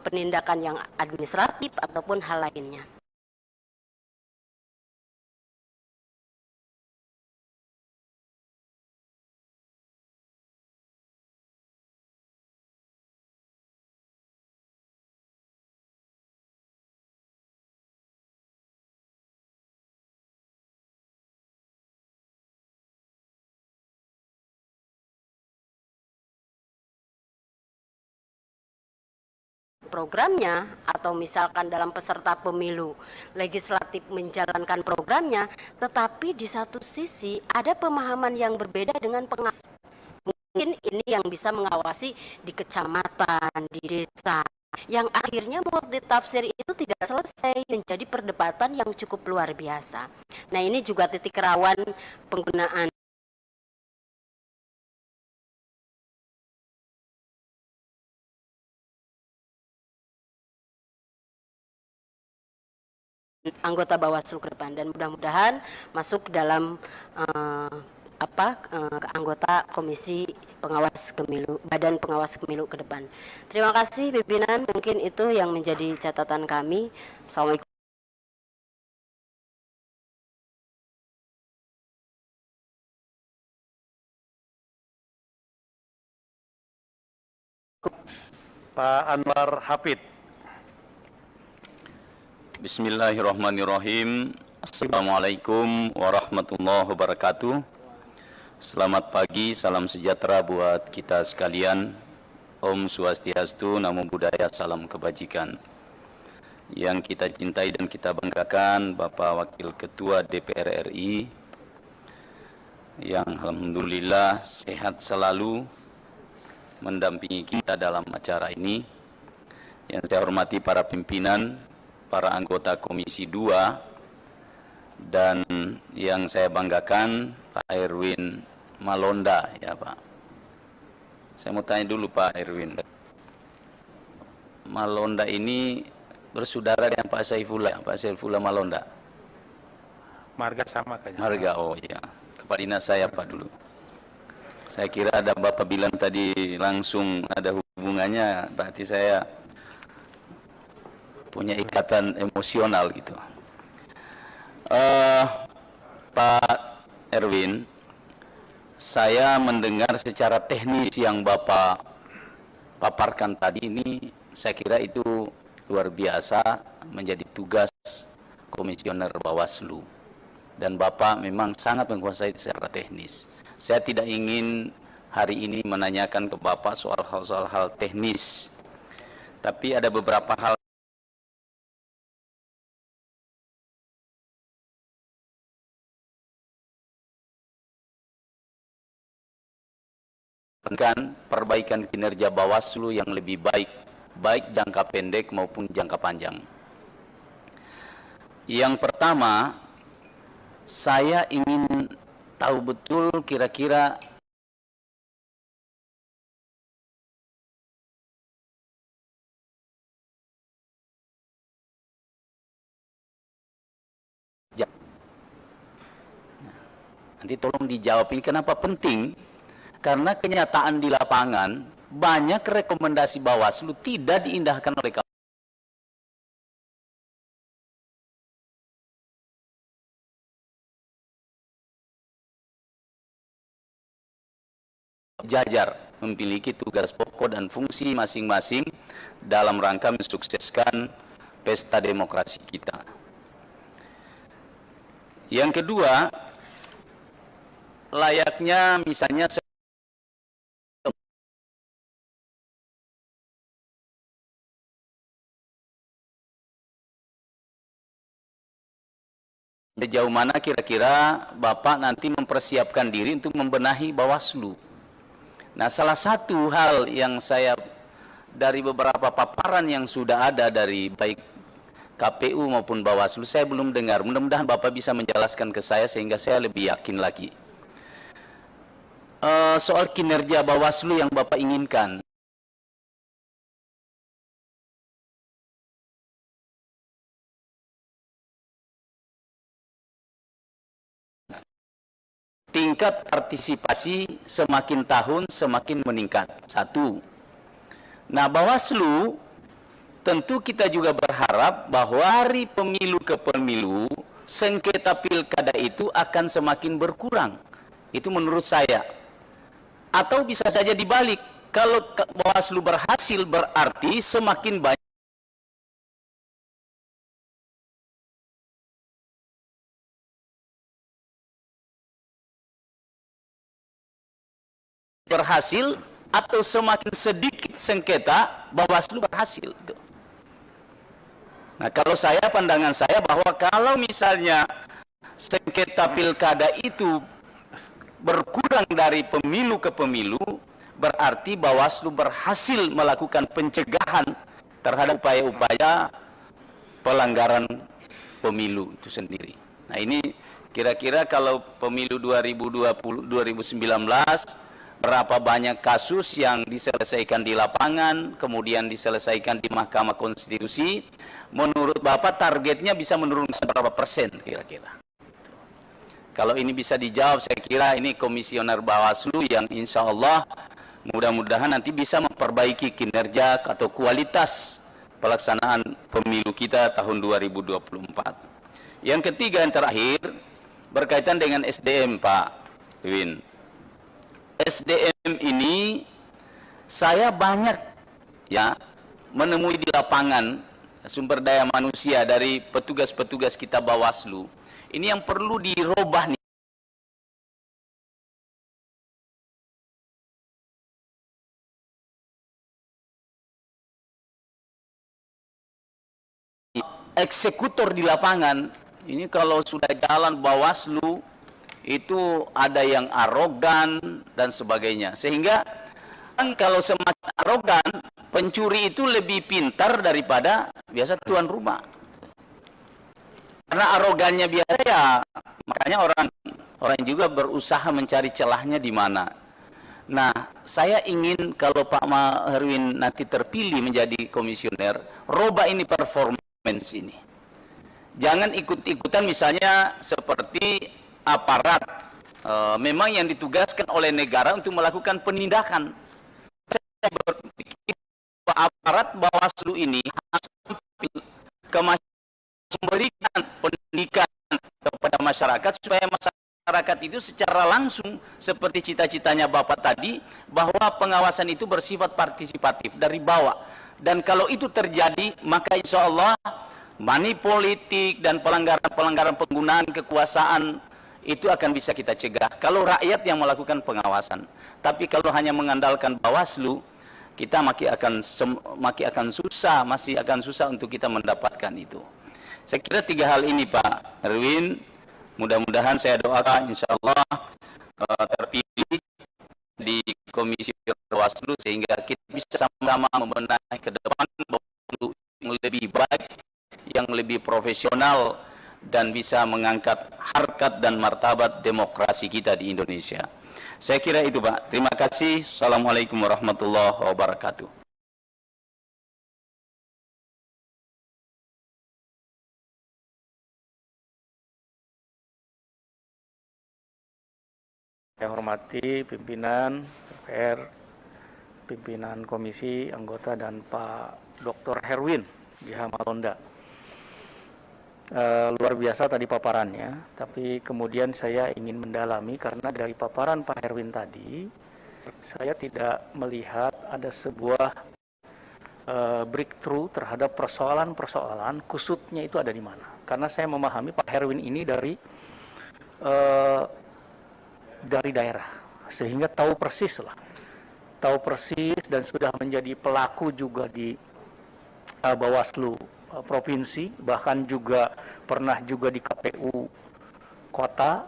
penindakan yang administratif ataupun hal lainnya. Programnya atau misalkan dalam peserta pemilu legislatif menjalankan programnya, tetapi di satu sisi ada pemahaman yang berbeda dengan pengawas. Mungkin ini yang bisa mengawasi di kecamatan, di desa, yang akhirnya multitafsir itu tidak selesai, menjadi perdebatan yang cukup luar biasa. Nah, ini juga titik rawan penggunaan anggota Bawaslu ke depan, dan mudah-mudahan masuk dalam anggota Komisi Pengawas Pemilu, Badan Pengawas Pemilu ke depan. Terima kasih pimpinan, mungkin itu yang menjadi catatan kami. Assalamualaikum. Pak Anwar Hafid. Bismillahirrahmanirrahim. Assalamualaikum warahmatullahi wabarakatuh. Selamat pagi, salam sejahtera buat kita sekalian. Om Swastiastu, Namo Buddhaya, salam kebajikan. Yang kita cintai dan kita banggakan Bapak Wakil Ketua DPR RI yang alhamdulillah sehat selalu mendampingi kita dalam acara ini. Yang saya hormati para pimpinan, para anggota Komisi 2, dan yang saya banggakan Pak Erwin Malonda, ya Pak. Saya mau tanya dulu Pak Erwin, Malonda ini bersaudara dengan Pak Saifullah Malonda? Marga sama kayaknya. Marga, oh ya. Kepala dinas saya Pak dulu. Saya kira ada Bapak bilang tadi langsung ada hubungannya, berarti saya punya ikatan emosional gitu. Pak Erwin, saya mendengar secara teknis yang Bapak paparkan tadi ini, saya kira itu luar biasa menjadi tugas komisioner Bawaslu. Dan Bapak memang sangat menguasai secara teknis. Saya tidak ingin hari ini menanyakan ke Bapak soal hal teknis, tapi ada beberapa hal perbaikan kinerja Bawaslu yang lebih baik, baik jangka pendek maupun jangka panjang. Yang pertama, saya ingin tahu betul kira-kira nanti tolong dijawab ini kenapa penting, karena kenyataan di lapangan banyak rekomendasi Bawaslu tidak diindahkan oleh KPU. Jajar memiliki tugas pokok dan fungsi masing-masing dalam rangka mensukseskan pesta demokrasi kita. Yang kedua, layaknya misalnya sejauh mana kira-kira Bapak nanti mempersiapkan diri untuk membenahi Bawaslu. Nah, salah satu hal yang saya dari beberapa paparan yang sudah ada dari baik KPU maupun Bawaslu, saya belum dengar. Mudah-mudahan Bapak bisa menjelaskan ke saya sehingga saya lebih yakin lagi. Soal kinerja Bawaslu yang Bapak inginkan. Tingkat partisipasi semakin tahun semakin meningkat. Satu. Nah, Bawaslu tentu kita juga berharap bahwa hari pemilu ke pemilu sengketa pilkada itu akan semakin berkurang. Itu menurut saya. Atau bisa saja dibalik. Kalau Bawaslu berhasil berarti semakin banyak berhasil atau semakin sedikit sengketa Bawaslu berhasil. Nah, kalau saya, pandangan saya bahwa kalau misalnya sengketa pilkada itu berkurang dari pemilu ke pemilu, berarti Bawaslu berhasil melakukan pencegahan terhadap upaya-upaya pelanggaran pemilu itu sendiri. Nah, ini kira-kira kalau pemilu 2019 berapa banyak kasus yang diselesaikan di lapangan, kemudian diselesaikan di Mahkamah Konstitusi, menurut Bapak targetnya bisa menurunkan berapa persen kira-kira? Kalau ini bisa dijawab, saya kira ini komisioner Bawaslu yang insya Allah mudah-mudahan nanti bisa memperbaiki kinerja atau kualitas pelaksanaan pemilu kita tahun 2024. Yang ketiga, yang terakhir, berkaitan dengan SDM, Pak Win. SDM ini saya banyak ya menemui di lapangan sumber daya manusia dari petugas-petugas kita Bawaslu. Ini yang perlu dirubah nih. Eksekutor di lapangan ini kalau sudah jalan Bawaslu itu ada yang arogan dan sebagainya, sehingga kalau semakin arogan, pencuri itu lebih pintar daripada biasa tuan rumah. Karena arogannya biasa ya, makanya orang juga berusaha mencari celahnya di mana. Nah, saya ingin kalau Pak Herwin nanti terpilih menjadi komisioner, robah ini performance ini. Jangan ikut-ikutan misalnya seperti aparat memang yang ditugaskan oleh negara untuk melakukan penindakan. Saya berpikir aparat Bawaslu ini harus memberikan pendidikan kepada masyarakat supaya masyarakat itu secara langsung seperti cita-citanya Bapak tadi, bahwa pengawasan itu bersifat partisipatif dari bawah. Dan kalau itu terjadi, maka insya Allah money politik dan pelanggaran-pelanggaran penggunaan kekuasaan itu akan bisa kita cegah kalau rakyat yang melakukan pengawasan. Tapi kalau hanya mengandalkan Bawaslu, kita masih akan susah untuk kita mendapatkan itu. Saya kira tiga hal ini Pak Herwin, mudah-mudahan saya doakan insya Allah terpilih di Komisi Bawaslu sehingga kita bisa sama-sama membenahi ke depan Bawaslu yang lebih baik, yang lebih profesional, dan bisa mengangkat harkat dan martabat demokrasi kita di Indonesia. Saya kira itu, Pak. Terima kasih. Assalamualaikum warahmatullahi wabarakatuh. Saya hormati pimpinan DPR, pimpinan komisi, anggota, dan Pak Dr. Herwin G.H. Malonda. Luar biasa tadi paparannya, tapi kemudian saya ingin mendalami karena dari paparan Pak Herwin tadi, saya tidak melihat ada sebuah breakthrough terhadap persoalan-persoalan kusutnya itu ada di mana. Karena saya memahami Pak Herwin ini dari daerah, sehingga tahu persis dan sudah menjadi pelaku juga di Bawaslu provinsi, bahkan juga pernah juga di KPU kota,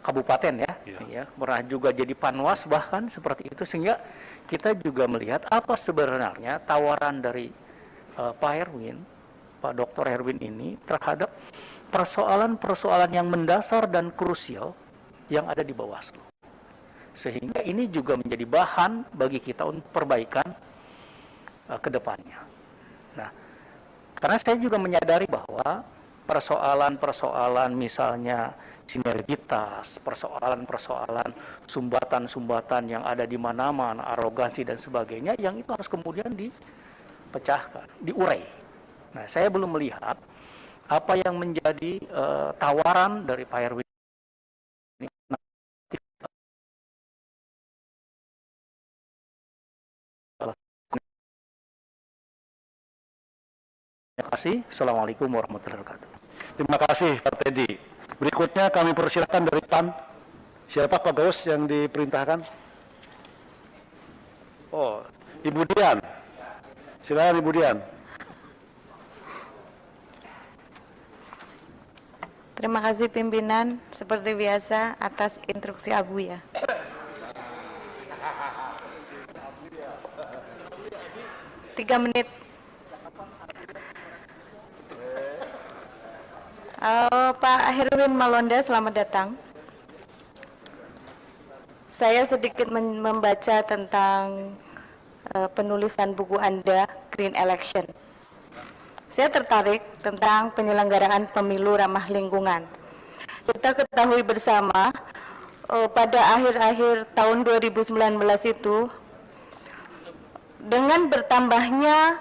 kabupaten ya, pernah juga jadi panwas bahkan seperti itu, sehingga kita juga melihat apa sebenarnya tawaran dari Pak Dr. Herwin ini terhadap persoalan-persoalan yang mendasar dan krusial yang ada di Bawaslu. Sehingga ini juga menjadi bahan bagi kita untuk perbaikan ke depannya. Nah, karena saya juga menyadari bahwa persoalan-persoalan misalnya sinergitas, persoalan-persoalan sumbatan-sumbatan yang ada di mana-mana, arogansi dan sebagainya, yang itu harus kemudian dipecahkan, diurai. Nah, saya belum melihat apa yang menjadi tawaran dari Pak Herwin. Terima kasih. Assalamualaikum warahmatullahi wabarakatuh. Terima kasih Pak Teddy. Berikutnya kami persilakan dari PAN. Siapa Pak Gaus yang diperintahkan? Oh, Ibu Dian. Silakan Ibu Dian. Terima kasih pimpinan, seperti biasa atas instruksi Abu ya. Tiga menit. Pak Herwin Malonda, selamat datang. Saya sedikit membaca tentang penulisan buku Anda, Green Election. Saya tertarik tentang penyelenggaraan pemilu ramah lingkungan. Kita ketahui bersama, pada akhir-akhir tahun 2019 itu, dengan bertambahnya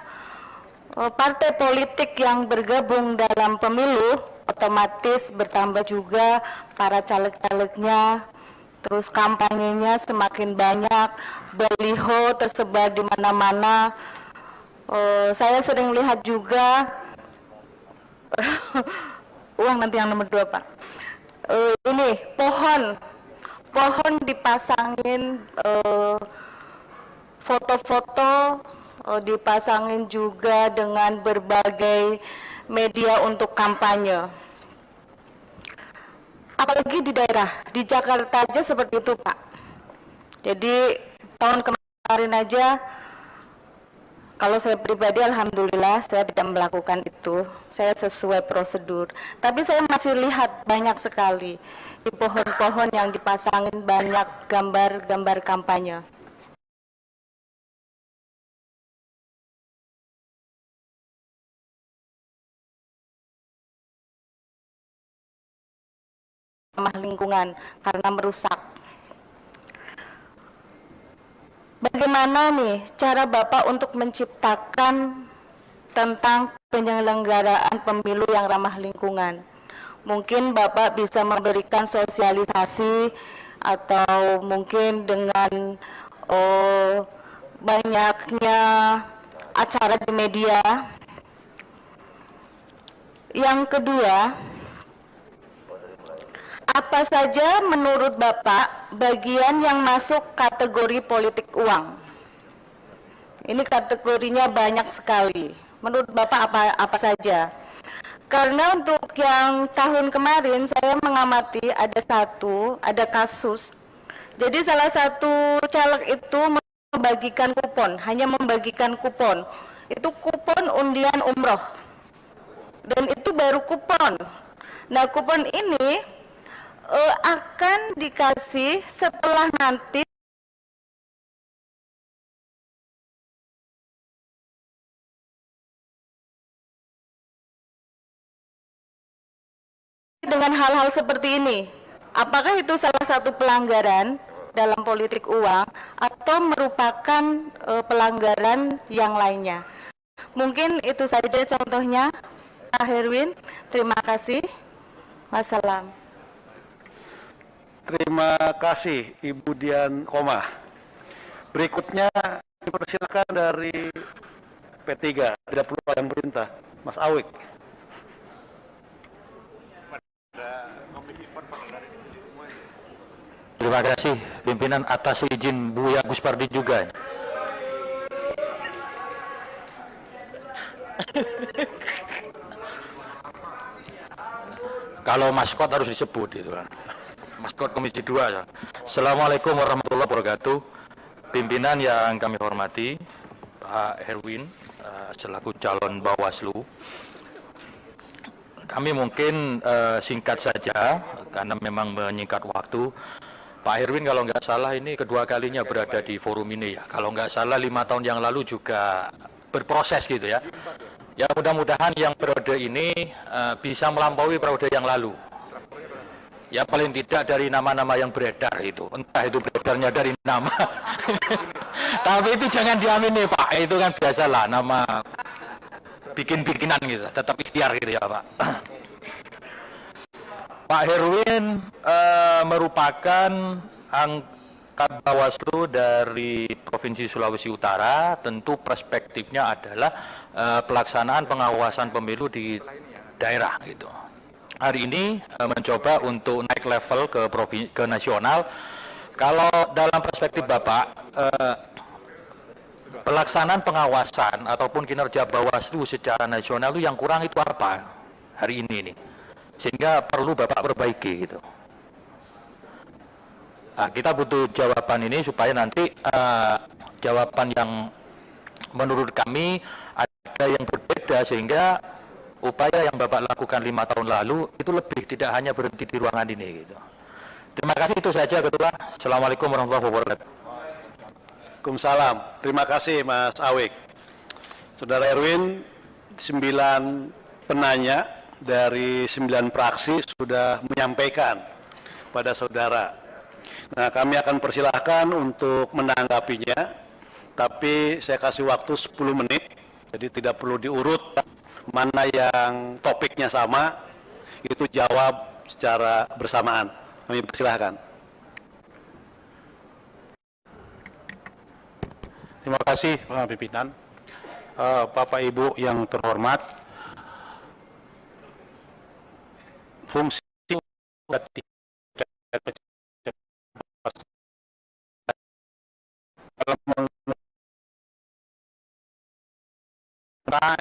partai politik yang bergabung dalam pemilu, otomatis bertambah juga para caleg-calegnya, terus kampanyenya semakin banyak, baliho tersebar di mana-mana. Saya sering lihat juga, uang nanti yang nomor 2 Pak, ini pohon dipasangin, foto-foto dipasangin juga dengan berbagai media untuk kampanye. Apalagi di daerah, di Jakarta aja seperti itu Pak. Jadi tahun kemarin aja, kalau saya pribadi alhamdulillah saya tidak melakukan itu, saya sesuai prosedur. Tapi saya masih lihat banyak sekali di pohon-pohon yang dipasangin banyak gambar-gambar kampanye. Ramah lingkungan karena merusak. Bagaimana nih cara Bapak untuk menciptakan tentang penyelenggaraan pemilu yang ramah lingkungan? Mungkin Bapak bisa memberikan sosialisasi atau mungkin dengan banyaknya acara di media. Yang kedua, apa saja menurut Bapak bagian yang masuk kategori politik uang? Ini kategorinya banyak sekali. Menurut Bapak apa saja? Karena untuk yang tahun kemarin saya mengamati ada kasus. Jadi salah satu caleg itu membagikan kupon, hanya membagikan kupon. Itu kupon undian umroh. Dan itu baru kupon. Nah, kupon ini akan dikasih setelah nanti dengan hal-hal seperti ini. Apakah itu salah satu pelanggaran dalam politik uang atau merupakan pelanggaran yang lainnya? Mungkin itu saja contohnya, Pak Herwin. Terima kasih. Wassalam. Terima kasih Ibu Dian Komah. Berikutnya dipersilakan dari P3, tidak perlu yang perintah, Mas Awik. Terima kasih pimpinan atas izin Buya Gus Pardi juga. Kalau maskot harus disebut itu kan. Maskot Komisi 2 ya. Assalamualaikum warahmatullahi wabarakatuh. Pimpinan yang kami hormati, Pak Herwin selaku calon Bawaslu. Kami mungkin singkat saja karena memang menyingkat waktu. Pak Herwin kalau nggak salah ini kedua kalinya berada di forum ini ya. Kalau nggak salah 5 tahun yang lalu juga berproses gitu ya. Ya mudah-mudahan yang periode ini bisa melampaui periode yang lalu. Ya paling tidak dari nama-nama yang beredar itu. Entah itu beredarnya dari nama. Tapi itu jangan diamini Pak. Itu kan biasalah nama bikin-bikinan gitu. Tetap ikhtiar gitu ya Pak. Pak Herwin merupakan angkat Bawaslu dari Provinsi Sulawesi Utara. Tentu perspektifnya adalah pelaksanaan pengawasan pemilu di daerah gitu. Hari ini mencoba untuk naik level ke nasional. Kalau dalam perspektif Bapak, pelaksanaan pengawasan ataupun kinerja Bawaslu secara nasional itu yang kurang itu apa hari ini nih? Sehingga perlu Bapak perbaiki gitu. Nah, kita butuh jawaban ini supaya nanti jawaban yang menurut kami ada yang berbeda sehingga upaya yang Bapak lakukan 5 tahun lalu itu lebih, tidak hanya berhenti di ruangan ini gitu. Terima kasih, itu saja Ketua. Assalamualaikum warahmatullahi wabarakatuh. Waalaikumsalam. Terima kasih Mas Awik. Saudara Erwin, 9 penanya dari 9 praksi sudah menyampaikan pada saudara. Nah, kami akan persilahkan untuk menanggapinya, tapi saya kasih waktu 10 menit, jadi tidak perlu diurut. Mana yang topiknya sama, itu jawab secara bersamaan. Kami persilahkan. Terima kasih Pak Pimpinan. Bapak Ibu yang terhormat, fungsi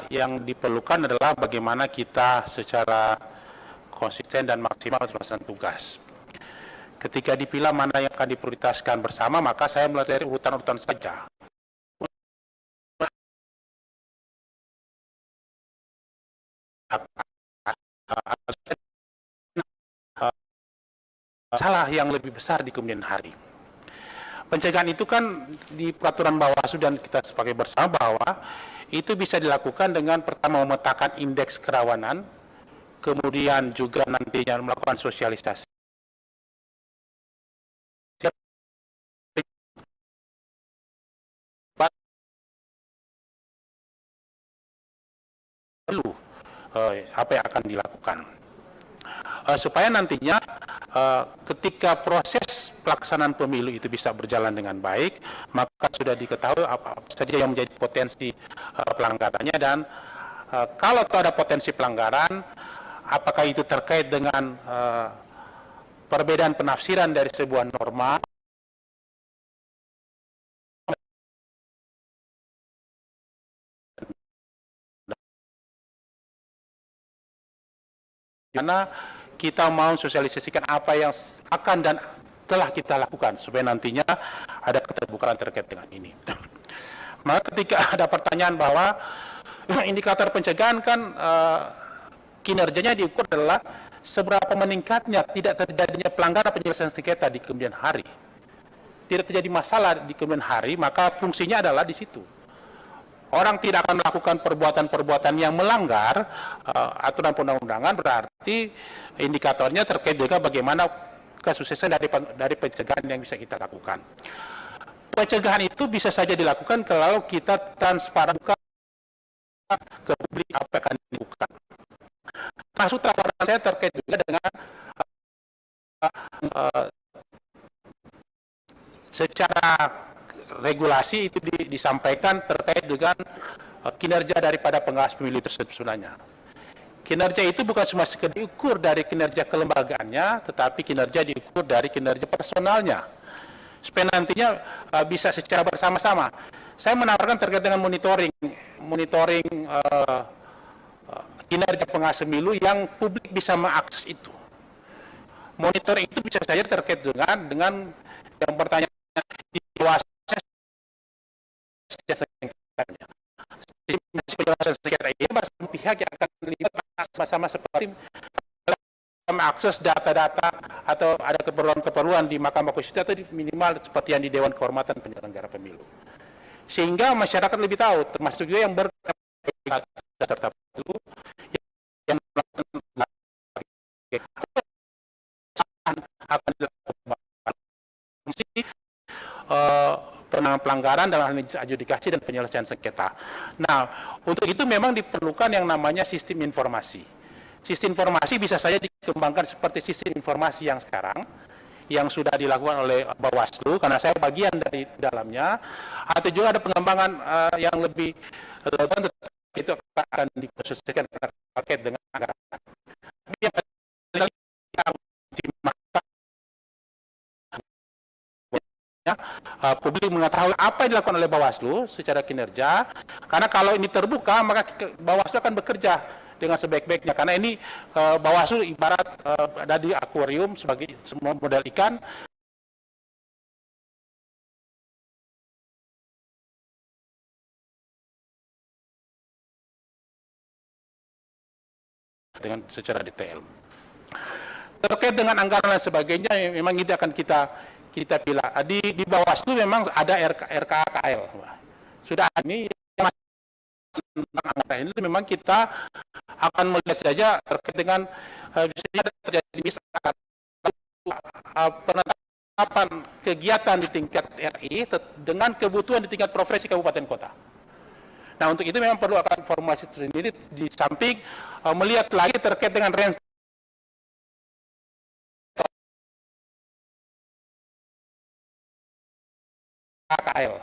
yang diperlukan adalah bagaimana kita secara konsisten dan maksimal melaksanakan tugas. Ketika dipilah mana yang akan diprioritaskan bersama, maka saya mulai dari urutan-urutan saja. Salah yang lebih besar di kemudian hari. Pencegahan itu kan di peraturan Bawaslu dan kita sepakai bersama bahwa itu bisa dilakukan dengan pertama memetakan indeks kerawanan, kemudian juga nantinya melakukan sosialisasi. Perlu apa yang akan dilakukan supaya nantinya ketika proses pelaksanaan pemilu itu bisa berjalan dengan baik, maka sudah diketahui apa saja yang menjadi potensi pelanggarannya, dan kalau ada potensi pelanggaran, apakah itu terkait dengan perbedaan penafsiran dari sebuah norma karena kita mau sosialisasikan apa yang akan dan telah kita lakukan supaya nantinya ada keterbukaan terkait dengan ini. Maka ketika ada pertanyaan bahwa indikator pencegahan kan kinerjanya diukur adalah seberapa meningkatnya tidak terjadinya pelanggaran penyelesaian sengketa di kemudian hari. Tidak terjadi masalah di kemudian hari, maka fungsinya adalah di situ. Orang tidak akan melakukan perbuatan-perbuatan yang melanggar aturan perundang-undangan, berarti indikatornya terkait juga bagaimana kesuksesan dari pencegahan yang bisa kita lakukan. Pencegahan itu bisa saja dilakukan kalau kita transparan ke publik apa yang akan dilakukan. Maksud tawaran saya terkait juga dengan secara regulasi itu disampaikan terkait dengan kinerja daripada pengawas pemilu tersebut sebenarnya. Kinerja itu bukan cuma sekedar diukur dari kinerja kelembagaannya, tetapi kinerja diukur dari kinerja personalnya. Supaya nantinya bisa secara bersama-sama. Saya menawarkan terkait dengan monitoring kinerja pengawas pemilu yang publik bisa mengakses itu. Monitoring itu bisa saja terkait dengan yang pertanyaan di bawah penjelasan sengketa ini masing pihak yang akan terlibat sama-sama seperti mengakses data-data atau ada keperluan-keperluan di Mahkamah Konstitusi atau minimal seperti yang di Dewan Kehormatan Penyelenggara Pemilu. Sehingga masyarakat lebih tahu, termasuk juga yang berpeserta pemilu yang akan dilakukan penanganan pelanggaran dalam hal adjudikasi dan penyelesaian sengketa. Nah, untuk itu memang diperlukan yang namanya sistem informasi. Sistem informasi bisa saja dikembangkan seperti sistem informasi yang sekarang, yang sudah dilakukan oleh Bawaslu, karena saya bagian dari dalamnya, atau juga ada pengembangan yang lebih itu akan dikhususkan terkait dengan anggaran. Publik mengetahui apa yang dilakukan oleh Bawaslu secara kinerja, karena kalau ini terbuka maka Bawaslu akan bekerja dengan sebaik-baiknya, karena ini Bawaslu ibarat ada di akuarium sebagai semua model ikan. Dengan secara detail. Terkait dengan anggaran dan sebagainya, memang ini akan kita pilih. Di Bawaslu memang ada RKAKL. Sudah ini tentang anggaran ini memang kita akan melihat saja terkait dengan bisa terjadi misalkan penetapan kegiatan di tingkat RI dengan kebutuhan di tingkat provinsi kabupaten kota. Nah, untuk itu memang perlu akan formasi sendiri di samping melihat lagi terkait dengan range AKL.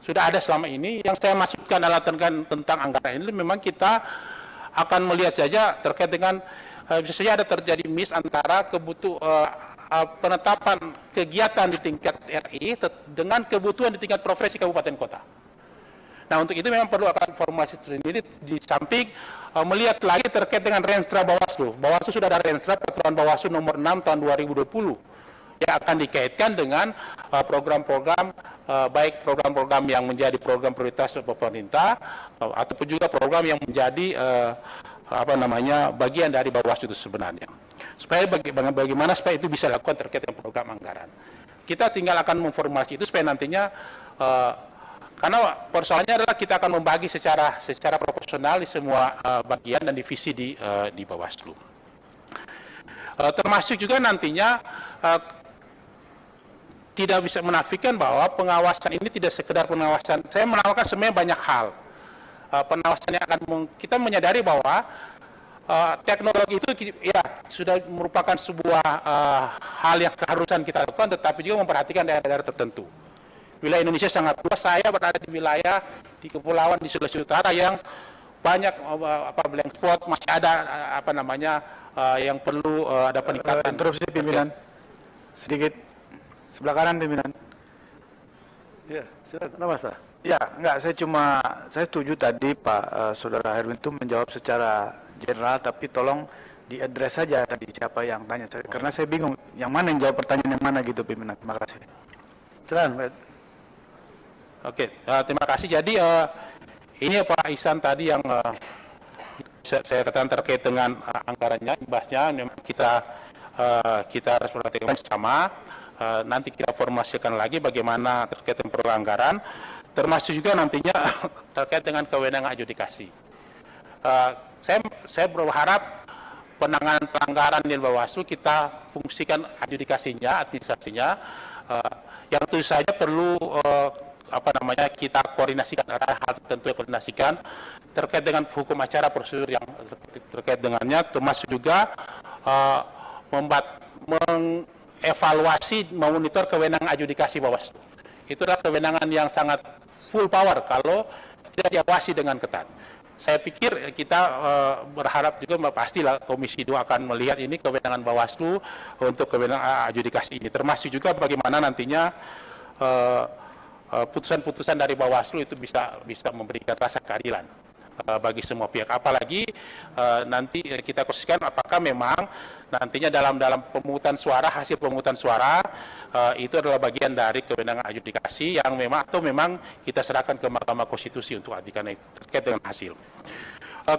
Sudah ada selama ini. Yang saya maksudkan adalah tentang anggaran ini memang kita akan melihat saja terkait dengan bisa saja ada terjadi miss antara penetapan kegiatan di tingkat RI dengan kebutuhan di tingkat provinsi kabupaten kota. Nah, untuk itu memang perlu akan formasi sendiri di samping melihat lagi terkait dengan Renstra Bawaslu. Bawaslu sudah ada Renstra Peraturan Bawaslu nomor 6 tahun 2020 yang akan dikaitkan dengan program-program baik program-program yang menjadi program prioritas pemerintah ataupun juga program yang menjadi bagian dari Bawaslu itu sebenarnya. Supaya bagaimana supaya itu bisa dilakukan terkait dengan program anggaran. Kita tinggal akan memformasi itu supaya nantinya karena persoalannya adalah kita akan membagi secara proporsional di semua bagian dan divisi di Bawaslu. Termasuk juga nantinya tidak bisa menafikan bahwa pengawasan ini tidak sekedar pengawasan. Saya menawarkan sebenarnya banyak hal. Pengawasannya kita menyadari bahwa teknologi itu ya sudah merupakan sebuah hal yang keharusan kita lakukan, tetapi juga memperhatikan daerah-daerah tertentu. Wilayah Indonesia sangat luas. Saya berada di wilayah di kepulauan di Sulawesi Utara yang banyak blank spot, masih ada yang perlu ada peningkatan. Interupsi pimpinan. Sedikit sebelah kanan pimpinan. Ya, silakan Mas. Ya, enggak, saya setuju tadi Pak Saudara Herwin itu menjawab secara general, tapi tolong diadres saja tadi siapa yang tanya. Karena saya bingung yang mana yang jawab pertanyaan yang mana gitu pimpinan. Terima kasih. Silakan. Oke, terima kasih. Jadi ini Pak Ihsan tadi yang saya katakan terkait dengan anggarannya, imbasnya, memang kita harus perhatikan bersama. Nanti kita formasikan lagi bagaimana terkait dengan perlu anggaran, termasuk juga nantinya terkait dengan kewenangan adjudikasi. Saya berharap penanganan pelanggaran di Bawaslu kita fungsikan adjudikasinya, administrasinya, yang tentu saja perlu kita koordinasikan, ada hal tentu koordinasikan terkait dengan hukum acara, prosedur yang terkait dengannya, termasuk juga mengevaluasi, memonitor kewenangan adjudikasi Bawaslu. Itu adalah kewenangan yang sangat full power kalau tidak diawasi dengan ketat. Saya pikir kita berharap juga pastilah Komisi 2 akan melihat ini kewenangan Bawaslu untuk kewenangan adjudikasi ini, termasuk juga bagaimana nantinya putusan-putusan dari Bawaslu itu bisa memberikan rasa keadilan bagi semua pihak. Apalagi nanti kita khususkan apakah memang nantinya dalam pemungutan suara, hasil pemungutan suara itu adalah bagian dari kewenangan adjudikasi yang memang kita serahkan ke Mahkamah Konstitusi untuk adjudikan terkait dengan hasil.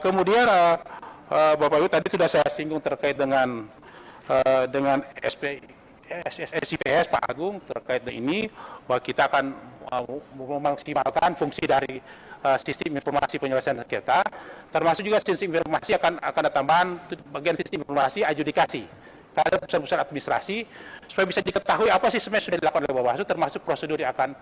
Kemudian Bapak Ibu tadi sudah saya singgung terkait dengan SIPS Pak Agung terkait dengan ini, bahwa kita akan memaksimalkan fungsi dari sistem informasi penyelesaian sengketa, termasuk juga sistem informasi akan ada tambahan bagian sistem informasi adjudikasi pada pusat-pusat administrasi, supaya bisa diketahui apa sih sebenarnya sudah dilakukan oleh Bawaslu, termasuk prosedur yang akan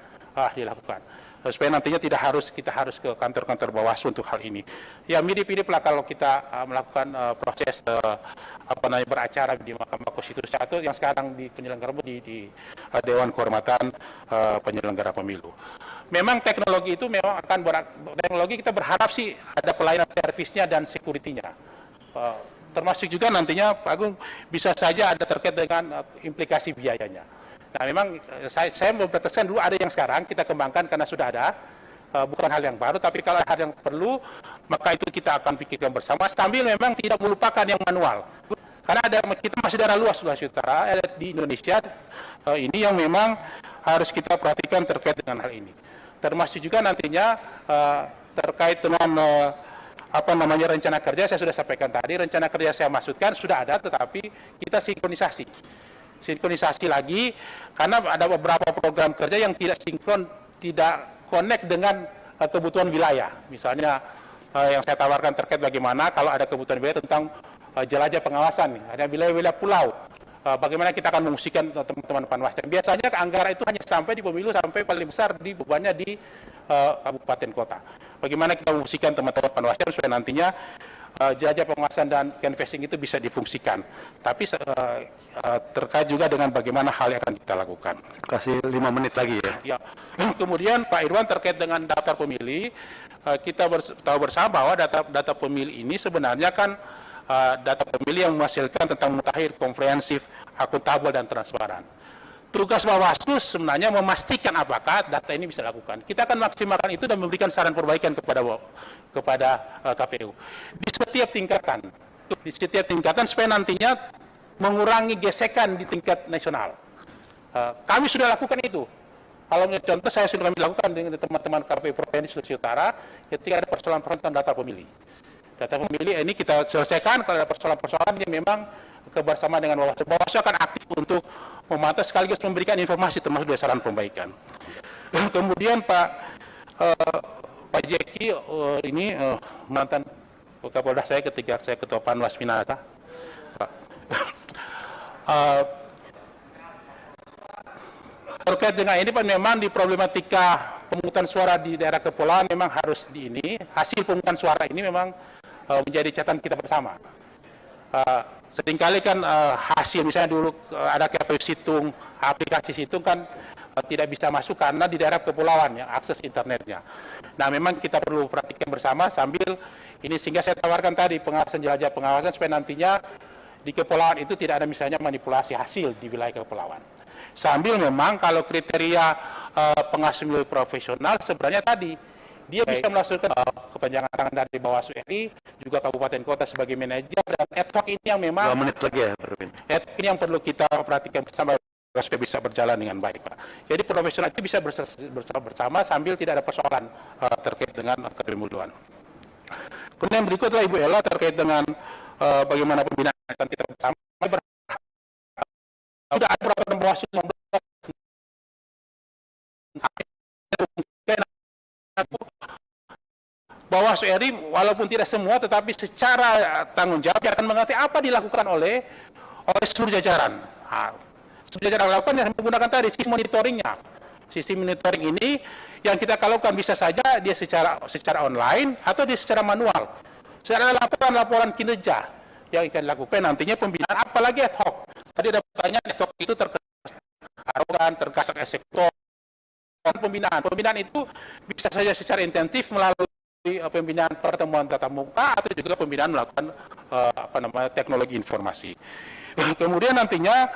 dilakukan, supaya nantinya kita harus ke kantor-kantor Bawaslu untuk hal ini. Ya mirip-mirip lah kalau kita melakukan proses beracara di Mahkamah Konstitusi atau yang sekarang di penyelenggara di Dewan Kehormatan Penyelenggara Pemilu. Memang teknologi itu memang akan teknologi kita berharap sih ada pelayanan servisnya dan security-nya. Termasuk juga nantinya Pak Agung bisa saja ada terkait dengan implikasi biayanya. Nah memang saya memperhatikan dulu ada yang sekarang kita kembangkan karena sudah ada, bukan hal yang baru, tapi kalau ada hal yang perlu maka itu kita akan pikirkan bersama sambil memang tidak melupakan yang manual. Karena kita masih daerah luas Sulawesi Utara di Indonesia ini yang memang harus kita perhatikan terkait dengan hal ini. Termasuk juga nantinya terkait dengan rencana kerja, saya sudah sampaikan tadi, rencana kerja saya maksudkan sudah ada, tetapi kita sinkronisasi lagi, karena ada beberapa program kerja yang tidak sinkron, tidak connect dengan kebutuhan wilayah. Misalnya yang saya tawarkan terkait bagaimana kalau ada kebutuhan wilayah tentang jelajah pengawasan, ada wilayah-wilayah pulau, bagaimana kita akan mengungsikan teman-teman Panwascam. Biasanya anggaran itu hanya sampai di pemilu, sampai paling besar di bebannya di kabupaten kota. Bagaimana kita mengungsikan teman-teman Panwascam supaya nantinya jelajah pengawasan dan canvassing itu bisa difungsikan. Tapi terkait juga dengan bagaimana hal yang akan kita lakukan. Kasih 5 menit lagi ya. Ya. Kemudian Pak Irwan terkait dengan daftar pemilih, kita tahu bersama bahwa data pemilih ini sebenarnya kan data pemilih yang menghasilkan tentang mutakhir, komprehensif, akuntabel dan transparan. Tugas Bawaslu sebenarnya memastikan apakah data ini bisa dilakukan. Kita akan maksimalkan itu dan memberikan saran perbaikan kepada KPU di setiap tingkatan supaya nantinya mengurangi gesekan di tingkat nasional. Kami sudah lakukan itu. Kalau contoh saya sudah kami lakukan dengan teman-teman KPU Provinsi Sulawesi Utara ketika ada persoalan-persoalan data pemilih. Data pemilih ini kita selesaikan kalau ada persoalan-persoalan yang memang kebersamaan dengan Bawaslu. Bawaslu akan aktif untuk memantau sekaligus memberikan informasi termasuk dari saran perbaikan. Kemudian Pak Jeki ini mantan Kapolda saya ketika saya ketua Panwas Minasa. Terkait dengan ini Pak, memang di problematika pemungutan suara di daerah kepulauan memang harus hasil pemungutan suara ini memang menjadi catatan kita bersama. Seringkali kan hasil misalnya dulu ada KPU Situng, aplikasi Situng kan tidak bisa masuk karena di daerah kepulauan ya akses internetnya. Nah memang kita perlu perhatikan bersama sambil ini sehingga saya tawarkan tadi jelajah pengawasan supaya nantinya di kepulauan itu tidak ada misalnya manipulasi hasil di wilayah kepulauan. Sambil memang kalau kriteria pengawas pemilu profesional sebenarnya tadi dia bisa melaksanakan kepanjangan tangan dari Bawaslu RI, juga kabupaten kota sebagai manajer, dan ad hoc ini yang memang 2 menit lagi ya, ad hoc ini yang perlu kita perhatikan bersama supaya bisa berjalan dengan baik, Pak. Jadi profesional itu bisa bersama sambil tidak ada persoalan terkait dengan kepemiluan. Kemudian berikutlah Ibu Ella terkait dengan bagaimana pembinaan kita bersama. Sudah ada peraturan Bawaslu 15. Bawaslu RI walaupun tidak semua tetapi secara tanggung jawab dia akan mengerti apa dilakukan oleh seluruh jajaran. Seluruh jajaran lakukan yang menggunakan tadi sistem monitoringnya. Sistem monitoring ini yang kita lakukan bisa saja dia secara online atau dia secara manual. Secara laporan kinerja yang akan dilakukan nantinya pembinaan, apalagi ad hoc. Tadi ada pertanyaan ad hoc itu terkesan arogan, terkesan eksekutor. Pembinaan itu bisa saja secara intensif melalui pembinaan pertemuan tatap muka atau juga pembinaan melakukan teknologi informasi. Kemudian nantinya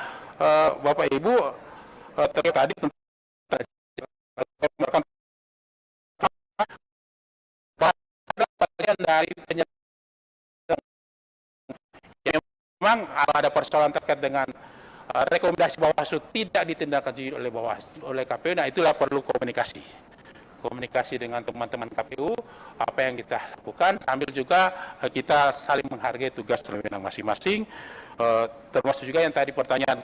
Bapak Ibu terkait tadi bagian dari memang ada persoalan terkait dengan rekomendasi Bawaslu tidak ditindaklanjuti oleh KPU. Nah, itulah perlu komunikasi dengan teman-teman KPU apa yang kita lakukan sambil juga kita saling menghargai tugas terwenang masing-masing, termasuk juga yang tadi pertanyaan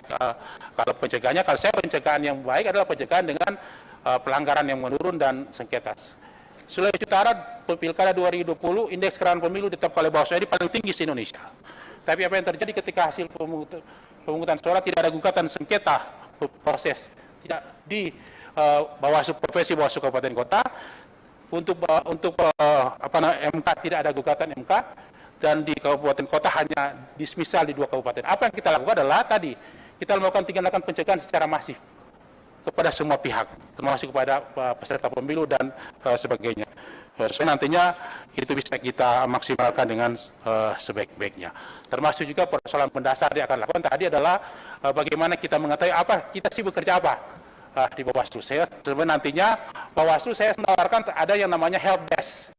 kalau pencegahannya, kalau saya pencegahan yang baik adalah pencegahan dengan pelanggaran yang menurun dan sengketa. Sulawesi Utara Pilkada 2020 indeks kerawanan pemilu ditetapkan oleh Bawaslu RI paling tinggi se Indonesia. Tapi apa yang terjadi ketika hasil pemungutan suara tidak ada gugatan sengketa proses tidak di Bawaslu Provinsi, Bawaslu Kabupaten Kota, untuk MK tidak ada gugatan MK, dan di Kabupaten Kota hanya dismisal di 2 kabupaten. Apa yang kita lakukan adalah tadi kita melakukan tindakan pencegahan secara masif kepada semua pihak, termasuk kepada peserta pemilu dan sebagainya. So, nantinya itu bisa kita maksimalkan dengan sebaik-baiknya. Termasuk juga persoalan mendasar yang akan lakukan tadi adalah bagaimana kita mengetahui apa kita sih bekerja apa di Bawaslu. Sebenarnya nantinya Bawaslu saya menawarkan ada yang namanya help desk,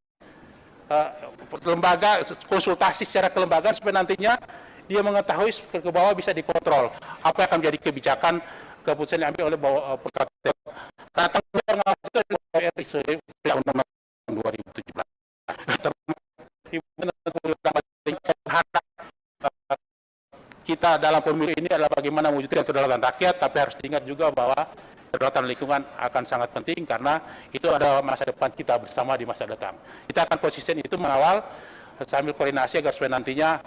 lembaga konsultasi secara kelembagaan supaya nantinya dia mengetahui ke bawah bisa dikontrol apa yang akan menjadi kebijakan keputusan yang diambil oleh KPU. Karena tanggung jawab itu adalah RI Undang-Undang 2017. Kita dalam pemilu ini adalah bagaimana mewujudkan kedaulatan rakyat, tapi harus diingat juga bahwa kedaulatan lingkungan akan sangat penting karena itu adalah masa depan kita bersama di masa datang. Kita akan konsisten itu mengawal sambil koordinasi agar supaya nantinya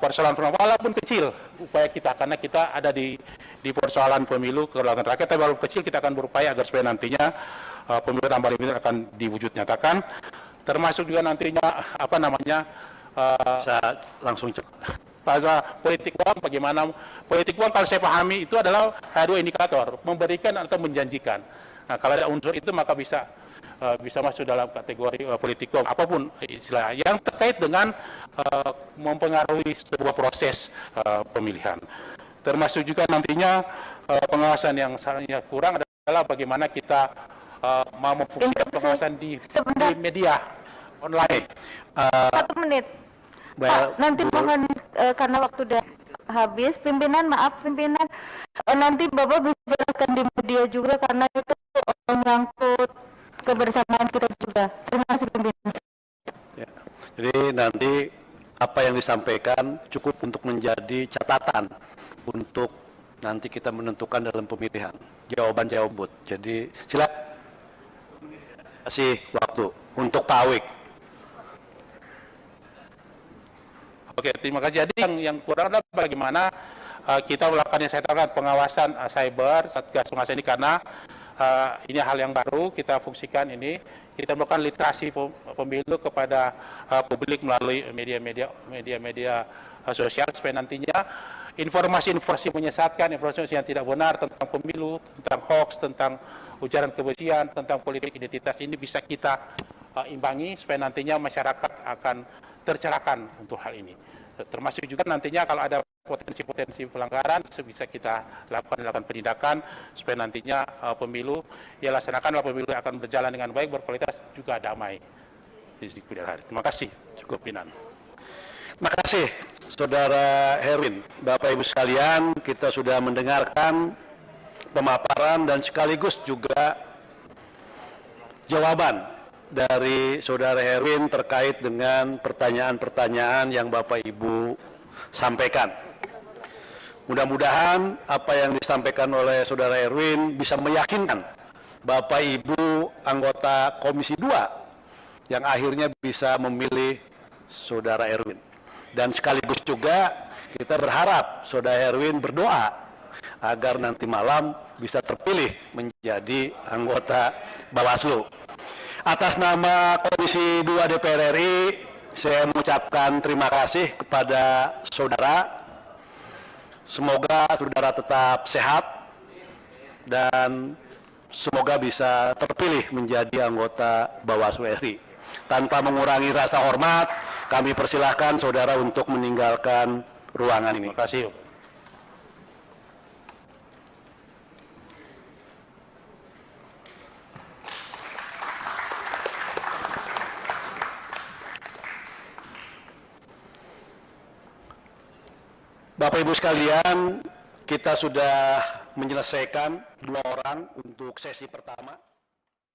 persoalan walaupun kecil upaya kita, karena kita ada di persoalan pemilu kedaulatan rakyat, tapi walaupun kecil kita akan berupaya agar supaya nantinya pemilu tambah limit akan diwujud nyatakan, termasuk juga nantinya Saya langsung pada politik uang. Bagaimana politik uang kalau saya pahami itu adalah 2 indikator, memberikan atau menjanjikan. Nah, kalau ada unsur itu maka bisa masuk dalam kategori politik uang, apapun istilah yang terkait dengan mempengaruhi sebuah proses pemilihan. Termasuk juga nantinya pengawasan yang salahnya kurang adalah bagaimana kita mau memfungsikan pengawasan di media online. 1 menit. Pak, nanti mohon karena waktu udah habis, pimpinan nanti Bapak bisa jelaskan di media juga karena itu menyangkut kebersamaan kita juga. Terima kasih pimpinan. Ya. Jadi nanti apa yang disampaikan cukup untuk menjadi catatan untuk nanti kita menentukan dalam pemilihan jawaban. Jadi silakan kasih waktu untuk Pak Awik. Oke, terima kasih. Jadi yang kurang adalah bagaimana kita melakukan yang saya katakan pengawasan cyber Satgas Pengawasan ini, karena ini hal yang baru kita fungsikan ini. Kita melakukan literasi pemilu kepada publik melalui media sosial supaya nantinya informasi menyesatkan, informasi yang tidak benar tentang pemilu, tentang hoax, tentang ujaran kebencian, tentang politik identitas ini bisa kita imbangi supaya nantinya masyarakat akan tercerahkan untuk hal ini. Termasuk juga nantinya kalau ada potensi pelanggaran bisa kita lakukan penindakan supaya nantinya pemilu yang laksanakan pemilu akan berjalan dengan baik, berkualitas, juga damai di kemudian hari. Terima kasih. Cukup Pinan. Terima kasih Saudara Herwin. Bapak Ibu sekalian, kita sudah mendengarkan pemaparan dan sekaligus juga jawaban dari Saudara Herwin terkait dengan pertanyaan-pertanyaan yang Bapak Ibu sampaikan. Mudah-mudahan apa yang disampaikan oleh Saudara Herwin bisa meyakinkan Bapak Ibu anggota Komisi 2 yang akhirnya bisa memilih Saudara Herwin. Dan sekaligus juga kita berharap Saudara Herwin berdoa agar nanti malam bisa terpilih menjadi anggota Bawaslu. Atas nama Komisi 2 DPR RI, saya mengucapkan terima kasih kepada saudara. Semoga saudara tetap sehat dan semoga bisa terpilih menjadi anggota Bawaslu RI. Tanpa mengurangi rasa hormat, kami persilahkan saudara untuk meninggalkan ruangan ini. Terima kasih. Bapak Ibu sekalian, kita sudah menyelesaikan 2 orang untuk sesi pertama.